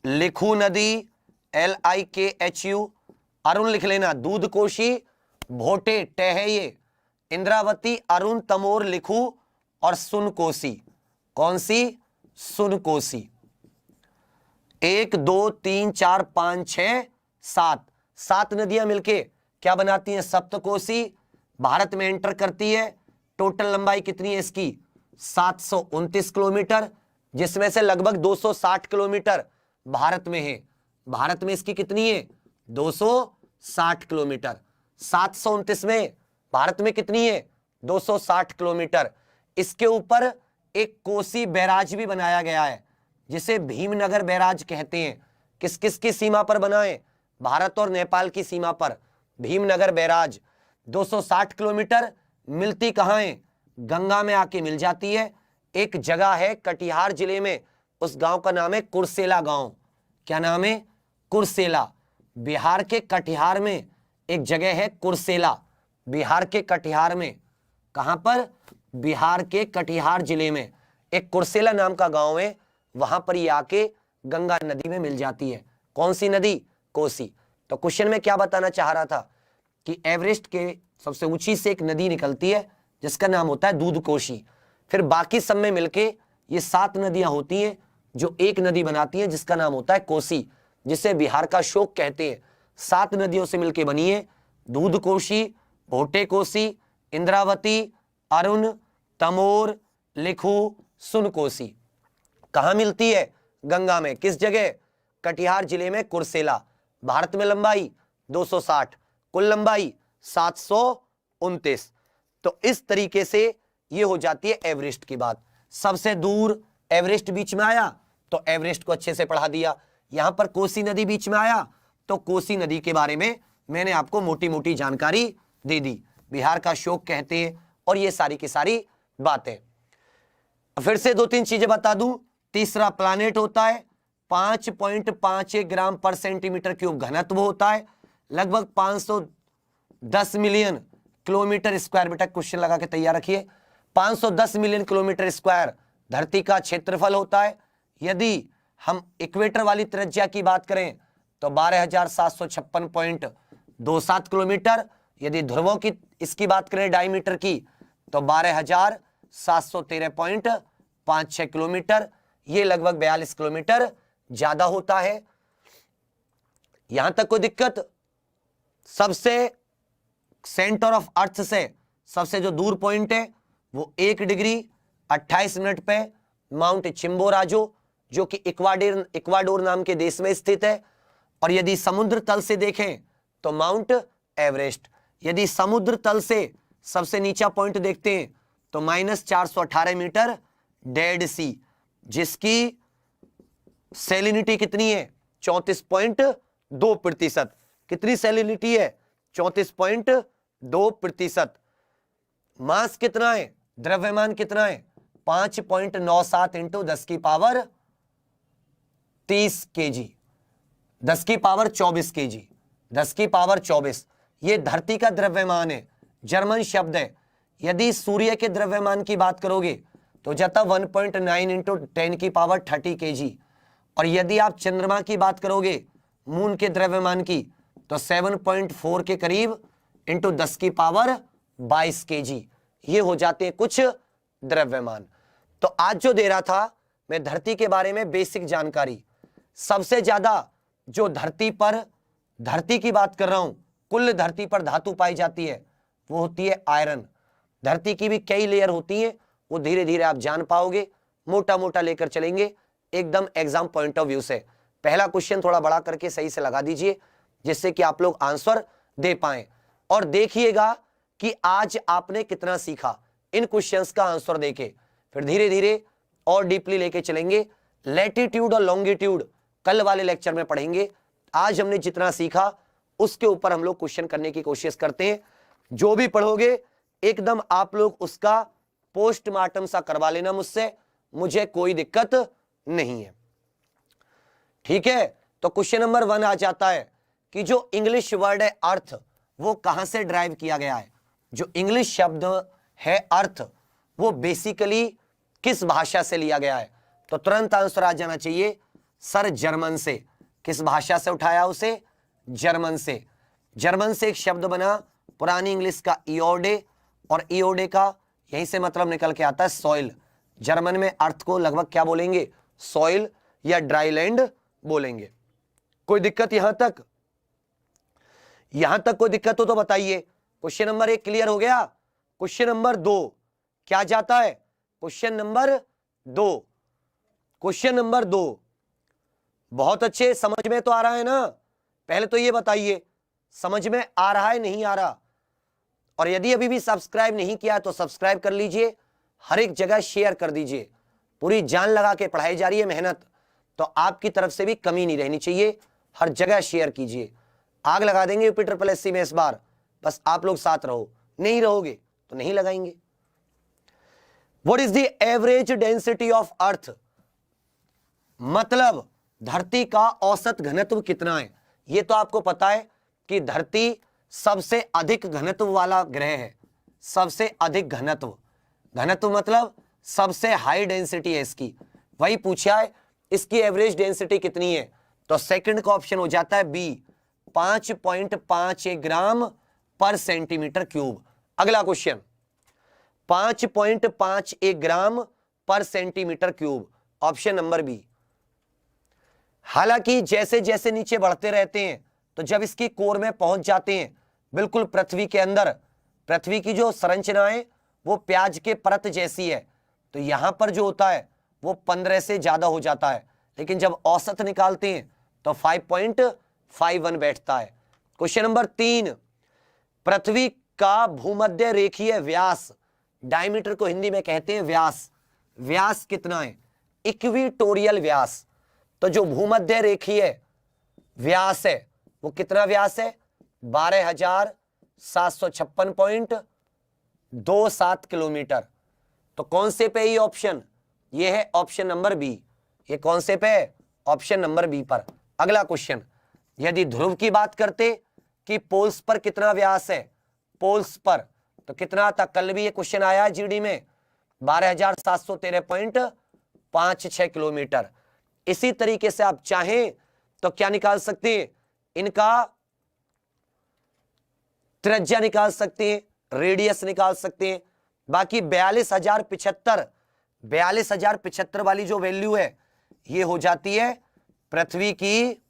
A: लिखू नदी, LIKHU, अरुण लिख लेना, दूध कोशी, भोटे टे है ये, इंद्रावती, अरुण, तमोर, लिखू और सुनकोसी। कौन सी? सुनकोसी। 1 2 3 4 5 6 7, 7 नदियां मिलके क्या बनाती हैं? सप्तकोसी। भारत में एंटर करती है। टोटल लंबाई कितनी है इसकी? 729 किलोमीटर, जिसमें से लगभग 260 किलोमीटर भारत में है। भारत में इसकी कितनी है? 260 किलोमीटर। 729 में भारत में कितनी है? 260 किलोमीटर। इसके ऊपर एक कोसी बैराज भी बनाया गया है, जिसे भीमनगर बैराज कहते हैं। किस किस की सीमा पर बना है? भारत और नेपाल की सीमा पर भीमनगर बैराज। 260 किलोमीटर। मिलती कहाँ है? गंगा में आके मिल जाती है। एक जगह है कटिहार जिले में, उस गांव का नाम है कुर्सेला गांव। क्या नाम है? कुर्सेला। बिहार के कटिहार में एक जगह है कुर्सेला, बिहार के कटिहार में। कहां पर? बिहार के कटिहार जिले में एक कुर्सेला नाम का गांव है। वहां पर ये आके गंगा नदी में मिल जाती है। कौन सी नदी? कोसी। तो क्वेश्चन में क्या बताना चाह रहा था कि एवरेस्ट के सबसे ऊंची से एक नदी निकलती है जिसका नाम होता है दूध कोशी। फिर बाकी सब में मिलके ये 7 नदियां होती हैं जो एक नदी बनाती हैं जिसका नाम होता है कोसी, जिसे बिहार का शोक कहते हैं। 7 नदियों से मिलके बनी है दूध कोशी, भोटे कोसी, इंद्रावती, अरुण, तमोर, लिखू, सुनकोसी। कहां मिलती है? गंगा में। किस जगह? कटिहार जिले में कुर्सेला। भारत में लंबाई 260, कुल लंबाई 729। तो इस तरीके से ये हो जाती है एवरेस्ट की बात। सबसे दूर एवरेस्ट बीच में आया तो एवरेस्ट को अच्छे से पढ़ा दिया। यहां पर कोसी नदी बीच में आया तो कोसी नदी के बारे में मैंने आपको मोटी मोटी जानकारी दे दी। बिहार का शोक कहते हैं और ये सारी की सारी बातें। फिर से 2-3 चीजें बता दूं। तीसरा प्लैनेट होता है, 5.51 ग्राम पर सेंटीमीटर क्यूब घनत्व होता है, लगभग 510 मिलियन किलोमीटर स्क्वायर। बेटा क्वेश्चन लगा के तैयार रखिए। 510 मिलियन किलोमीटर स्क्वायर धरती का क्षेत्रफल होता है। यदि हम इक्वेटर वाली त्रिज्या की बात करें तो 12,756.27 किलोमीटर। यदि ध्रुवों की इसकी बात करें डायमीटर की तो 12,713.56 किलोमीटर। ये लगभग 42 किलोमीटर ज्यादा होता है। यहां तक कोई दिक्कत? सबसे सेंटर ऑफ अर्थ से सबसे जो दूर पॉइंट है वो 1 डिग्री 28 मिनट पे माउंट चिम्बोराजो, जो कि इक्वाडोर नाम के देश में स्थित है। और यदि समुद्र तल से देखें तो माउंट एवरेस्ट। यदि समुद्र तल से सबसे नीचा पॉइंट देखते हैं तो -418 मीटर डेड सी, जिसकी सैलिनिटी कितनी है? 34.2%। कितनी सैलिनिटी है? 34.2%। मास कितना है? द्रव्यमान कितना है? 5.97 इंटू 10 की पावर 30 केजी, 10 की पावर 24 केजी, 10 की पावर 24। ये धरती का द्रव्यमान है, जर्मन शब्द है। यदि सूर्य के द्रव्यमान की बात करोगे तो जाता 1.9 इंटू 10 की पावर 30 केजी। और यदि आप चंद्रमा की बात करोगे, मून के द्रव्यमान की, तो 7.4 के करीब इंटू 10 की पावर 22 केजी। ये हो जाते हैं कुछ द्रव्यमान। तो आज जो दे रहा था मैं धरती के बारे में बेसिक जानकारी। सबसे ज्यादा जो धरती की बात कर रहा हूं, कुल धरती पर धातु पाई जाती है वो होती है आयरन। धरती की भी कई लेयर होती हैं, वो धीरे धीरे आप जान पाओगे। मोटा मोटा लेकर चलेंगे एकदम एग्जाम पॉइंट ऑफ व्यू से। पहला क्वेश्चन थोड़ा बड़ा करके सही से लगा दीजिए जिससे कि आप लोग आंसर दे पाएं। और देखिएगा कि आज आपने कितना सीखा इन क्वेश्चंस का आंसर देके। फिर धीरे धीरे और डीपली लेके चलेंगे। लैटिट्यूड और लॉन्गिट्यूड कल वाले लेक्चर में पढ़ेंगे। आज हमने जितना सीखा उसके ऊपर हम लोग क्वेश्चन करने की कोशिश करते हैं। जो भी पढ़ोगे एकदम आप लोग उसका पोस्टमार्टम सा करवा लेना मुझसे, मुझे कोई दिक्कत नहीं है। ठीक है, तो क्वेश्चन नंबर 1 आ जाता है कि जो इंग्लिश वर्ड है अर्थ, वो कहां से ड्राइव किया गया है। जो इंग्लिश शब्द है अर्थ, वो बेसिकली किस भाषा से लिया गया है? तो तुरंत आंसर आ जाना चाहिए सर, जर्मन से। किस भाषा से उठाया उसे? जर्मन से। जर्मन से एक शब्द बना पुरानी इंग्लिश का इयोडे, और इयोडे का यहीं से मतलब निकल के आता है सॉइल। जर्मन में अर्थ को लगभग क्या बोलेंगे? सॉइल या ड्राई लैंड बोलेंगे। कोई दिक्कत यहां तक? यहां तक कोई दिक्कत हो तो बताइए। क्वेश्चन नंबर 1 क्लियर हो गया? क्वेश्चन नंबर 2 क्या जाता है? क्वेश्चन नंबर 2, क्वेश्चन नंबर 2 बहुत अच्छे, समझ में तो आ रहा है ना? पहले तो ये बताइए समझ में आ रहा है नहीं आ रहा? और यदि अभी भी सब्सक्राइब नहीं किया तो सब्सक्राइब कर लीजिए, हर एक जगह शेयर कर दीजिए। पूरी जान लगा के पढ़ाई जा रही है मेहनत, तो आपकी तरफ से भी कमी नहीं रहनी चाहिए, हर जगह शेयर कीजिए। आग लगा देंगे यूपी ट्रिपल एससी में इस बार, बस आप लोग साथ रहो, नहीं रहोगे तो नहीं लगाएंगे। What is the average density of earth? मतलब धरती का औसत घनत्व कितना है? यह तो आपको पता है कि धरती सबसे अधिक घनत्व वाला ग्रह है। सबसे अधिक घनत्व, घनत्व मतलब सबसे हाई डेंसिटी है इसकी, वही पूछा है इसकी एवरेज डेंसिटी कितनी है? तो सेकंड का ऑप्शन हो जाता है B, 5.5 gram per centimetre cube. अगला question, 5.5 gram per centimetre cube, option number B. हालांकि जैसे जैसे नीचे बढ़ते रहते हैं तो जब इसकी कोर में पहुंच जाते हैं, बिल्कुल पृथ्वी के अंदर, पृथ्वी की जो संरचना है वो प्याज के परत जैसी है, तो यहां पर जो होता है वो 15 से ज्यादा हो जाता है, लेकिन जब औसत निकालते हैं तो 5.51 बैठता है। क्वेश्चन नंबर 3, पृथ्वी का भूमध्य रेखीय व्यास, डायमीटर को हिंदी में कहते हैं व्यास, व्यास कितना है? इक्वेटोरियल व्यास। तो जो भूमध्य रेखीय व्यास है वो कितना व्यास है? 12,756.27 किलोमीटर। तो कौन से पे ये ऑप्शन? ये है ऑप्शन नंबर बी। ये कौन से पे है? ऑप्शन नंबर बी पर। अगला क्वेश्चन, यदि ध्रुव की बात करते कि पोल्स पर कितना व्यास है, पोल्स पर तो कितना था? कल भी ये क्वेश्चन आया है जीडी में, 12,713.56 किलोमीटर। इसी तरीके से आप चाहें तो क्या निकाल सकते हैं? इनका त्रिज्या निकाल सकते हैं, रेडियस निकाल सकते हैं। बाकी 42,075 वाली जो वैल्यू है ये हो जाती है पृथ्वी की,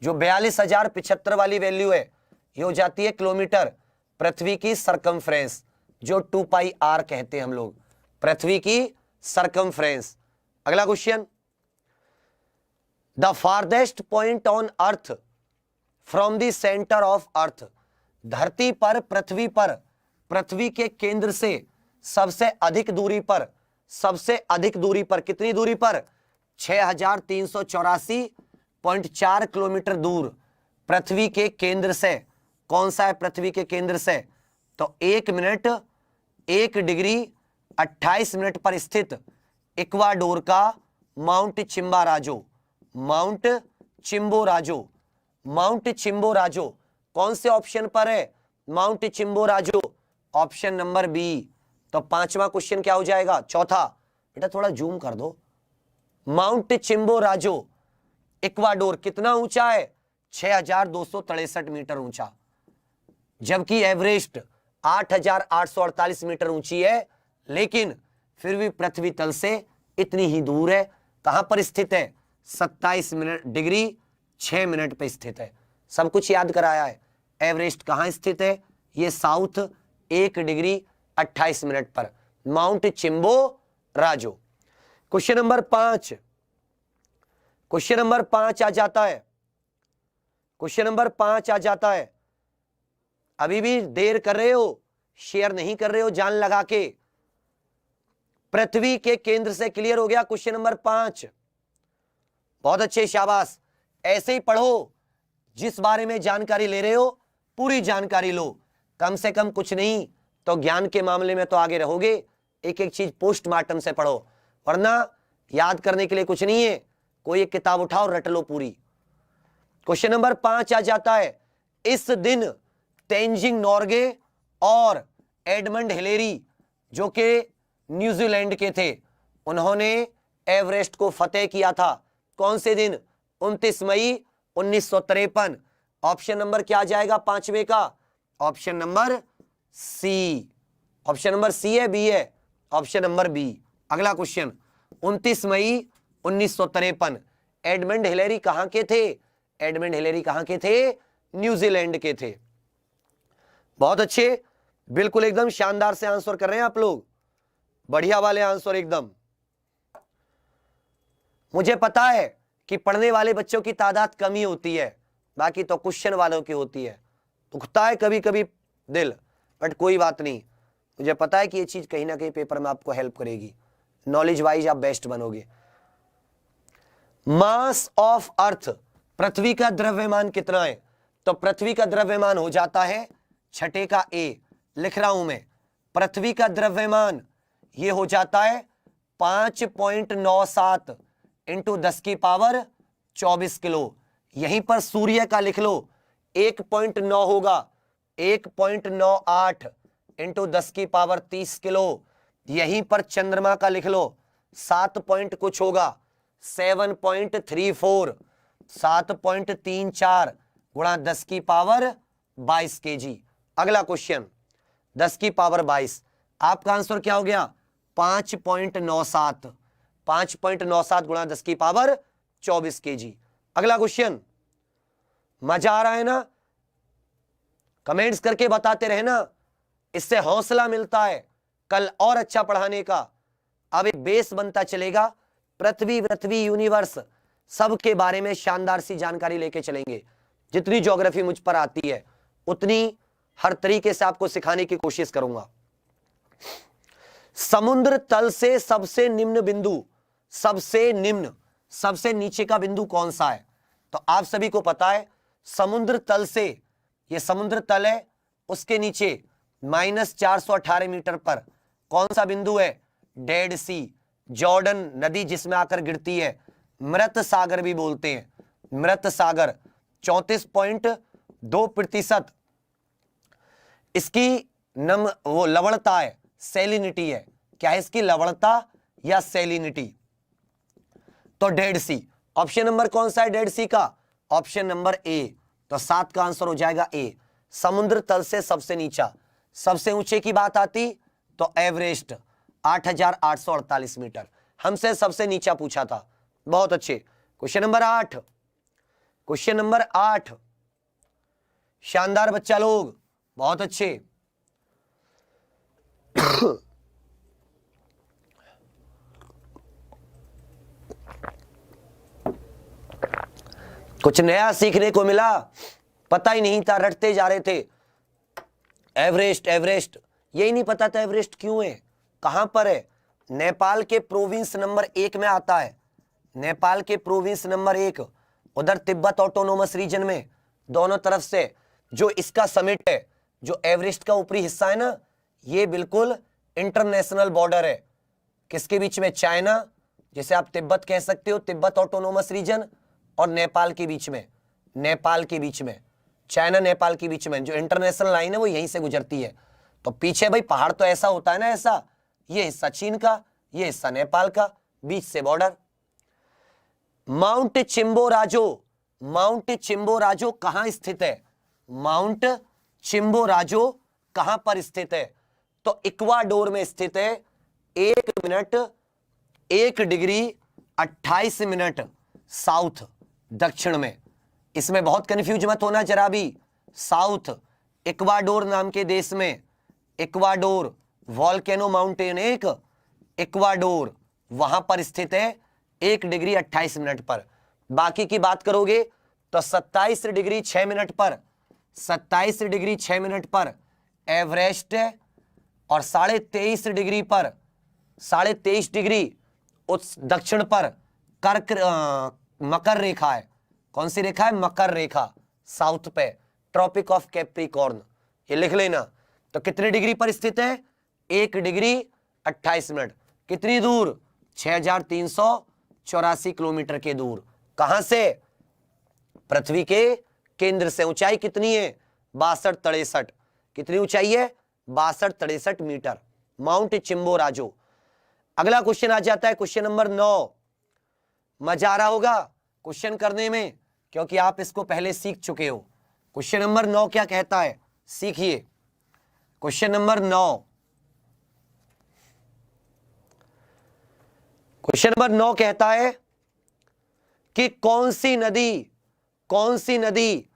A: जो 42,075 वाली वैल्यू है ये हो जाती है किलोमीटर, पृथ्वी की सरकमफ्रेंस, जो 2πr कहते हैं हम लोग, पृथ्वी की सरकमफ्रेंस। अगला question, the farthest point on earth from the centre of earth, धरती पर, पृथ्वी पर, पृथ्वी के केंद्र से सबसे अधिक दूरी पर, सबसे अधिक दूरी पर, कितनी दूरी पर? 6,384.4 किलोमीटर दूर पृथ्वी के केंद्र से। कौन सा है पृथ्वी के केंद्र से? तो 1 मिनट 1 डिग्री 28 मिनट पर स्थित इक्वाडोर का Mount Chimborazo, Mount Chimborazo, Mount Chimborazo कौन से ऑप्शन पर है? Mount Chimborazo, option number B. तो पांचवा क्वेश्चन क्या हो जाएगा? चौथा, बेटा थोड़ा जूम कर दो। माउंट चिम्बोराजो इक्वाडोर कितना ऊंचा है? 6,263 मीटर ऊंचा, जबकि एवरेस्ट 8,848 मीटर ऊंची है, लेकिन फिर भी पृथ्वी तल से इतनी ही दूर है। कहां पर स्थित है? 27 डिग्री 6 मिनट पे स्थित है। सब कुछ याद कराया है। एवरेस्ट कहां स्थित है? ये साउथ 1 डिग्री 28 मिनट पर, mount Chimborazo. Question number 5, question number 5 आ जाता है, क्वेश्चन नंबर 5 आ जाता है। अभी भी देर कर रहे हो, शेयर नहीं कर रहे हो जान लगा के। पृथ्वी के केंद्र से क्लियर हो गया क्वेश्चन नंबर 5। बहुत अच्छे, शाबाश। ऐसे ही पढ़ो, जिस बारे में जानकारी ले रहे हो पूरी जानकारी लो, कम से कम कुछ नहीं तो ज्ञान के मामले में तो आगे रहोगे। एक एक चीज पोस्टमार्टम से पढ़ो, वरना याद करने के लिए कुछ नहीं है। कोई एक किताब उठाओ, रट लो पूरी। क्वेश्चन नंबर 5 आ जाता है, इस दिन तेंजिंग नोर्गे और एडमंड हिलेरी, जो कि न्यूजीलैंड के थे। उन्होंने एवरेस्ट को फतेह किया था कौन से दिन? 29 मई 1953। ऑप्शन नंबर क्या आ जाएगा पांचवे का? Option number C. Option number C है, बी है? Option number B. अगला क्वेश्चन, 29 मई 1953। एडमंड हिलेरी कहां के थे? एडमंड हिलेरी कहां के थे? न्यूजीलैंड के थे। बहुत अच्छे, बिल्कुल एकदम शानदार से आंसर कर रहे हैं आप लोग, बढ़िया वाले आंसर एकदम। मुझे पता है कि पढ़ने वाले बच्चों की तादाद कम ही होती है, बाकी तो क्वेश्चन वालों की होती है। दुखता है कभी कभी दिल, बट कोई बात नहीं। मुझे पता है कि ये चीज कहीं ना कहीं पेपर में आपको हेल्प करेगी, नॉलेज वाइज आप बेस्ट बनोगे। मास ऑफ अर्थ, पृथ्वी का द्रव्यमान कितना है? तो पृथ्वी का द्रव्यमान हो जाता है छठे का ए, लिख रहा हूं मैं। पृथ्वी का द्रव्यमान ये हो जाता है 5.97 इंटू 10 की पावर 24 किलो। यहीं पर सूर्य का लिख लो 1.9 होगा, 1.98 इंटू 10 की पावर 30 किलो। यहीं पर चंद्रमा का लिख लो 7 पॉइंट कुछ होगा, 7.34, 7.34 गुणा 10 की पावर 22 केजी। अगला क्वेश्चन 10 की पावर 22, आपका आंसर क्या हो गया? 5.97, 5.97 गुणा 10 की पावर 24 केजी। अगला क्वेश्चन, मजा आ रहा है ना? कमेंट्स करके बताते रहना, इससे हौसला मिलता है कल और अच्छा पढ़ाने का। अब एक बेस बनता चलेगा, पृथ्वी यूनिवर्स सब के बारे में शानदार सी जानकारी लेके चलेंगे। जितनी ज्योग्राफी मुझ पर आती है उतनी हर तरीके से आपको सिखाने की कोशिश करूंगा। समुद्र तल से सबसे निम्न बिंदु, सबसे निम्न, सबसे नीचे का बिंदु कौन सा है? तो आप सभी को पता है समुद्र तल से, यह समुद्र तल है, उसके नीचे -418 मीटर पर कौन सा बिंदु है? डेड सी, जॉर्डन नदी जिसमें आकर गिरती है, मृत सागर भी बोलते हैं, मृत सागर। 34.2% इसकी वो लवणता है, सैलिनिटी है। क्या है इसकी? लवणता या सैलिनिटी। तो डेड सी, ऑप्शन नंबर कौन सा है डेड सी का? Option number A. तो 7 का आंसर हो जाएगा ए। समुद्र तल से सबसे नीचा, सबसे ऊंचे की बात आती तो एवरेस्ट 8,848 मीटर, हमसे सबसे नीचा पूछा था। बहुत अच्छे। क्वेश्चन नंबर 8, क्वेश्चन नंबर 8, शानदार बच्चा लोग, बहुत अच्छे। कुछ नया सीखने को मिला, पता ही नहीं था, रटते जा रहे थे। एवरेस्ट एवरेस्ट, यही नहीं पता था एवरेस्ट क्यों है, कहां पर है। नेपाल के प्रोविंस नंबर 1 में आता है, नेपाल के प्रोविंस नंबर 1, उधर तिब्बत ऑटोनोमस रीजन में, दोनों तरफ से जो इसका समिट है, जो एवरेस्ट का ऊपरी हिस्सा है ना, ये बिल्कुल इंटरनेशनल बॉर्डर है। किसके बीच में? चाइना, जिसे आप तिब्बत कह सकते हो, तिब्बत ऑटोनोमस रीजन, और नेपाल के बीच में, नेपाल के बीच में, चाइना नेपाल के बीच में जो इंटरनेशनल लाइन है वो यहीं से गुजरती है। तो पीछे भाई पहाड़ तो ऐसा होता है ना, ऐसा, ये हिस्सा चीन का, ये हिस्सा नेपाल का, बीच से border. Mount Chimborazo, Mount Chimborazo कहां स्थित है? माउंट चिम्बोराजो कहां पर स्थित है? तो इक्वाडोर में स्थित है। 1 मिनट 1 डिग्री 28 मिनट साउथ, दक्षिण में। इसमें बहुत कंफ्यूज मत होना जरा भी। साउथ इक्वाडोर नाम के देश में, इक्वाडोर वॉल्केनो माउंटेन एक, इक्वाडोर वहां पर स्थित है 1 डिग्री 28 मिनट पर। बाकी की बात करोगे तो 27 डिग्री 6 मिनट पर, 27 डिग्री 6 मिनट पर एवरेस्ट है, और 23.5 डिग्री पर, 23.5 डिग्री उस दक्षिण पर मकर रेखा है। कौन सी रेखा है? मकर रेखा, साउथ पे, ट्रॉपिक ऑफ कैप्रिकॉर्न, ये लिख लेना। तो कितने डिग्री पर स्थित है? 1 डिग्री 28 मिनट। कितनी दूर? 6,384 किलोमीटर के दूर। कहां से? पृथ्वी के केंद्र से। ऊंचाई कितनी है? 62-63। कितनी ऊंचाई है? 62-63 मीटर। माउंट चिम्बोराजो अगला क्वेश्चन आ जाता है क्वेश्चन नंबर 9। मजा आ रहा होगा क्वेश्चन करने में, क्योंकि आप इसको पहले सीख चुके हो। क्वेश्चन नंबर 9 क्या कहता है, सीखिए। क्वेश्चन नंबर 9, क्वेश्चन नंबर 9 कहता है कि कौन सी नदी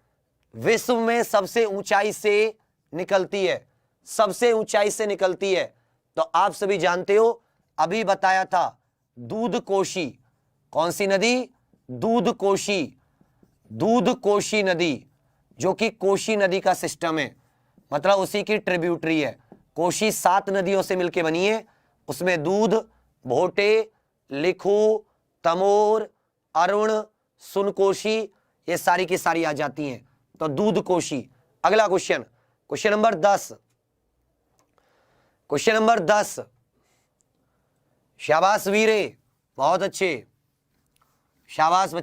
A: विश्व में सबसे ऊंचाई से निकलती है, सबसे ऊंचाई से निकलती है। तो आप सभी जानते हो, अभी बताया था, दूध कोशी। कौन सी नदी? दूध कोशी नदी, जो कि कोशी नदी का सिस्टम है, मतलब उसी की ट्रिब्यूटरी है। कोशी 7 नदियों से मिलकर बनी है, उसमें दूध, भोटे, लिखू, तमोर, अरुण, सुनकोशी, ये सारी की सारी आ जाती हैं। तो दूध कोशी। अगला question, question number 10। Question number 10, शाबाश वीरे, बहुत अच्छे, शाबाश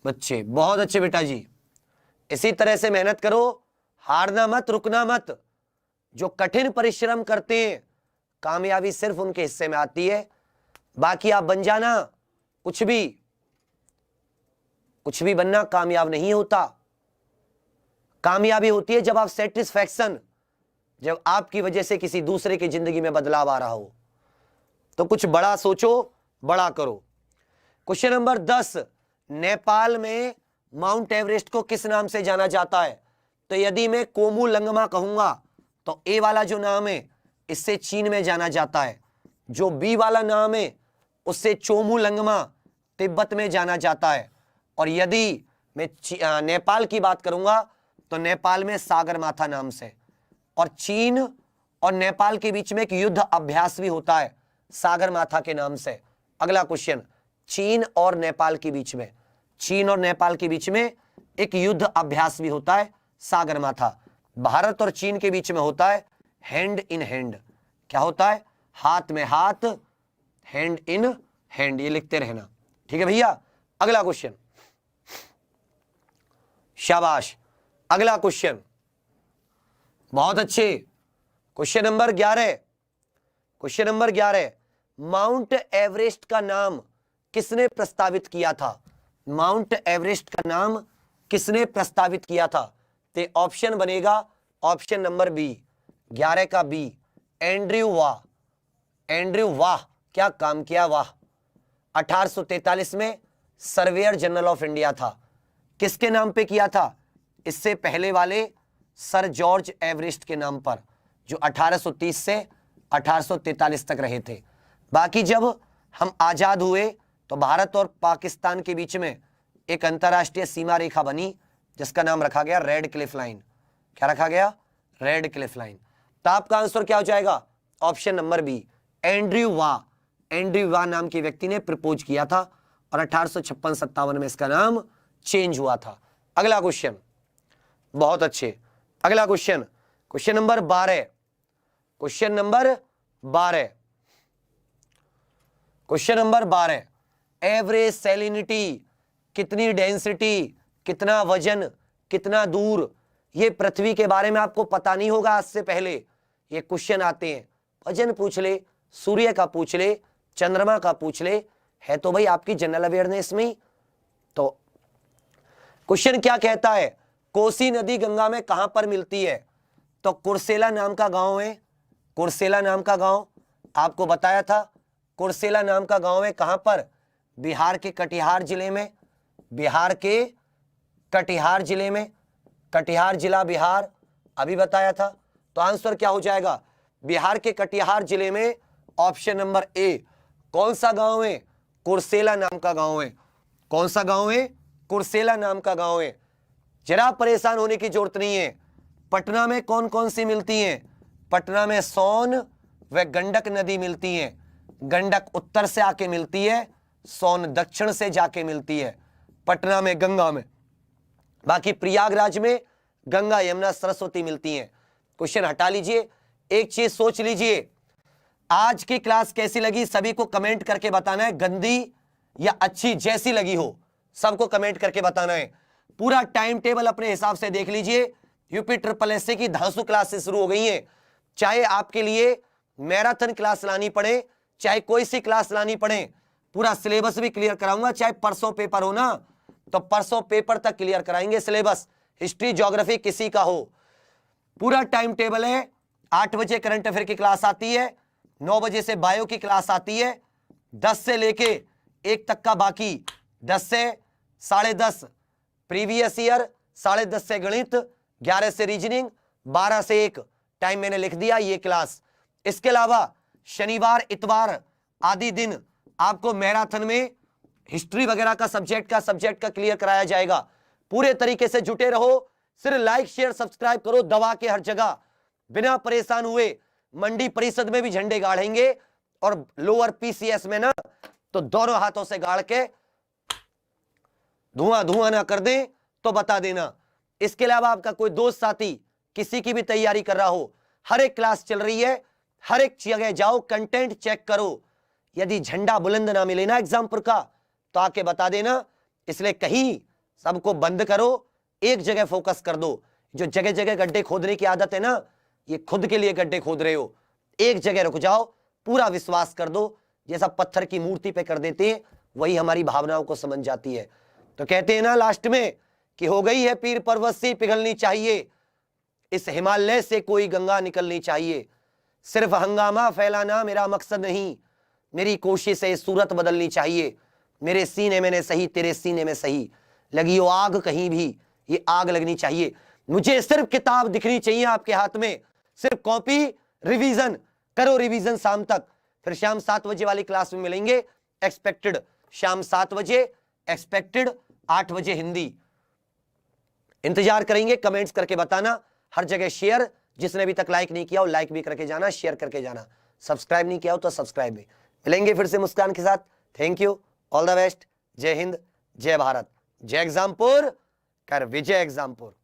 A: बच्चे, बहुत अच्छे बेटा जी। इसी तरह से मेहनत करो, हारना मत, रुकना मत। जो कठिन परिश्रम करते हैं, कामयाबी सिर्फ उनके हिस्से में आती है। बाकी आप बन जाना, कुछ भी बनना कामयाब नहीं होता। कामयाबी होती है जब आप सेटिस्फैक्शन, जब आपकी वजह से किसी दूसरे की जिंदगी में बदलाव आ रहा हो। तो कुछ बड़ा सोचो, बड़ा करो। क्वेश्चन नंबर 10, नेपाल में माउंट एवरेस्ट को किस नाम से जाना जाता है? तो यदि मैं कोमुलंगमा कहूंगा तो ए वाला जो नाम है इससे चीन में जाना जाता है। जो बी वाला नाम है उससे चोमुलंगमा तिब्बत में जाना जाता है। और यदि मैं नेपाल की बात करूंगा तो नेपाल में सागरमाथा नाम से। और चीन और नेपाल के बीच में एक युद्ध अभ्यास भी होता है सागरमाथा के नाम से। अगला क्वेश्चन, चीन और नेपाल के बीच में एक युद्ध अभ्यास भी होता है सागरमाथा। भारत और चीन के बीच में होता है हैंड इन हैंड। क्या होता है? हाथ में हाथ, हैंड इन हैंड, ये लिखते रहना, ठीक है भैया। अगला क्वेश्चन, शाबाश। अगला क्वेश्चन, बहुत अच्छे। क्वेश्चन नंबर 11, माउंट एवरेस्ट का नाम किसने प्रस्तावित किया था? माउंट एवरेस्ट का नाम किसने प्रस्तावित किया था? तो ऑप्शन बनेगा ऑप्शन नंबर बी, 11 का बी, एंड्रयू वाह। क्या काम किया, वाह। 1843 में सर्वेयर जनरल ऑफ इंडिया था। किसके नाम पे किया था? इससे पहले वाले सर जॉर्ज एवरेस्ट के नाम पर, जो 1830 से 1843 तक रहे थे। बाकी जब हम आजाद हुए तो भारत और पाकिस्तान के बीच में एक अंतरराष्ट्रीय सीमा रेखा बनी जिसका नाम रखा गया रेड क्लिफ लाइन। क्या रखा गया? Red Cliff line. तो आपका आंसर क्या हो जाएगा? ऑप्शन नंबर बी, एंड्रयू वाह नाम के व्यक्ति ने प्रपोज किया था और 1856-57 में इसका नाम चेंज हुआ था। अगला क्वेश्चन, बहुत अच्छे। अगला question, question number 12, average salinity, कितनी डेंसिटी, कितना वजन, कितना दूर। ये पृथ्वी के बारे में आपको पता नहीं होगा आज से पहले। ये क्वेश्चन आते हैं, वजन पूछ ले, सूर्य का पूछ ले, चंद्रमा का पूछ ले, है तो भाई आपकी जनरल अवेयरनेस में। तो क्वेश्चन क्या कहता है? कोसी नदी गंगा में कहां पर मिलती है? तो कुर्सेला नाम का गांव है। कुर्सेला नाम का गांव आपको बताया था। कुर्सेला नाम का गांव है कहां पर? बिहार के कटिहार जिले में। कटिहार जिला बिहार, अभी बताया था। तो आंसर क्या हो जाएगा? बिहार के कटिहार जिले में ऑप्शन नंबर ए। कौन सा गांव है? कुर्सेला नाम का गांव है। कौन सा गांव है? कुर्सेला नाम का गांव है। जरा परेशान होने की जरूरत नहीं है। पटना में कौन कौन सी मिलती हैं? पटना में सोन व गंडक नदी मिलती हैं। गंडक उत्तर से आके मिलती है, सोन दक्षिण से जाके मिलती है। पटना में गंगा में, बाकी प्रयागराज में गंगा यमुना सरस्वती मिलती हैं। क्वेश्चन हटा लीजिए। एक चीज सोच लीजिए, आज की क्लास कैसी लगी सभी को कमेंट करके बताना है। गंदी या अच्छी, जैसी लगी हो सबको कमेंट करके बताना है। पूरा टाइम टेबल अपने हिसाब से देख लीजिए। यूपी SSS की धांसू क्लासेस शुरू हो गई हैं। चाहे आपके लिए मैराथन क्लास लानी पड़े, चाहे कोई सी क्लास लानी पड़े, पूरा सिलेबस भी क्लियर कराऊंगा। चाहे परसों पेपर हो ना, तो परसों पेपर तक क्लियर कराएंगे सिलेबस, हिस्ट्री ज्योग्राफी किसी का हो। पूरा टाइम टेबल है। 8 बजे करंट अफेयर की क्लास आती है, 9 बजे से बायो की क्लास आती है, 10 से लेके 1 तक का बाकी, 10 से 10:30 प्रीवियस ईयर, 10:30 से गणित, 11 से रीजनिंग, 12 से 1 टाइम मैंने लिख दिया ये क्लास। इसके अलावा शनिवार इतवार आदि दिन आपको मैराथन में हिस्ट्री वगैरह का सब्जेक्ट का क्लियर कराया जाएगा। पूरे तरीके से जुटे रहो, सिर्फ लाइक शेयर सब्सक्राइब करो, दबा के हर जगह, बिना परेशान हुए। मंडी परिषद में भी झंडे गाड़ेंगे और लोअर पीसीएस में ना तो दोनों हाथों से गाड़ के धुआं धुआं ना कर दें तो बता देना। इसके अलावा आपका कोई दोस्त साथी किसी की भी तैयारी कर रहा हो, हर एक क्लास चल रही है, हर एक जगह जाओ, कंटेंट चेक करो। यदि झंडा बुलंद ना मिले ना एग्जामपुर का तो आके बता देना। इसलिए कहीं सबको बंद करो, एक जगह फोकस कर दो। जो जगह जगह गड्ढे खोदने की आदत है ना, ये खुद के लिए गड्ढे खोद रहे हो। एक जगह रुक जाओ, पूरा विश्वास कर दो, जैसा पत्थर की मूर्ति पे कर देते हैं वही हमारी भावनाओं को समझ जाती है। तो कहते हैं ना लास्ट में कि हो गई है पीर पर्वत सी पिघलनी चाहिए, इस हिमालय से कोई गंगा निकलनी चाहिए। सिर्फ हंगामा फैलाना मेरा मकसद नहीं, मेरी कोशिश है सूरत बदलनी चाहिए। मेरे सीने में सही, तेरे सीने में सही, लगी हो आग कहीं भी, ये आग लगनी चाहिए। मुझे सिर्फ किताब दिखनी चाहिए आपके हाथ में, सिर्फ कॉपी, रिवीजन करो, रिवीजन शाम तक। फिर शाम 7 बजे वाली क्लास में मिलेंगे एक्सपेक्टेड, शाम 7 बजे एक्सपेक्टेड, 8 बजे हिंदी। इंतजार करेंगे, कमेंट्स करके बताना, हर जगह शेयर। जिसने अभी तक लाइक नहीं किया हो लाइक भी करके जाना, शेयर करके जाना, सब्सक्राइब नहीं किया हो तो सब्सक्राइब भी। मिलेंगे फिर से मुस्कान के साथ। Thank you, all the best. जय हिंद, जय भारत, जय एग्जामपुर कर विजय एग्जामपुर।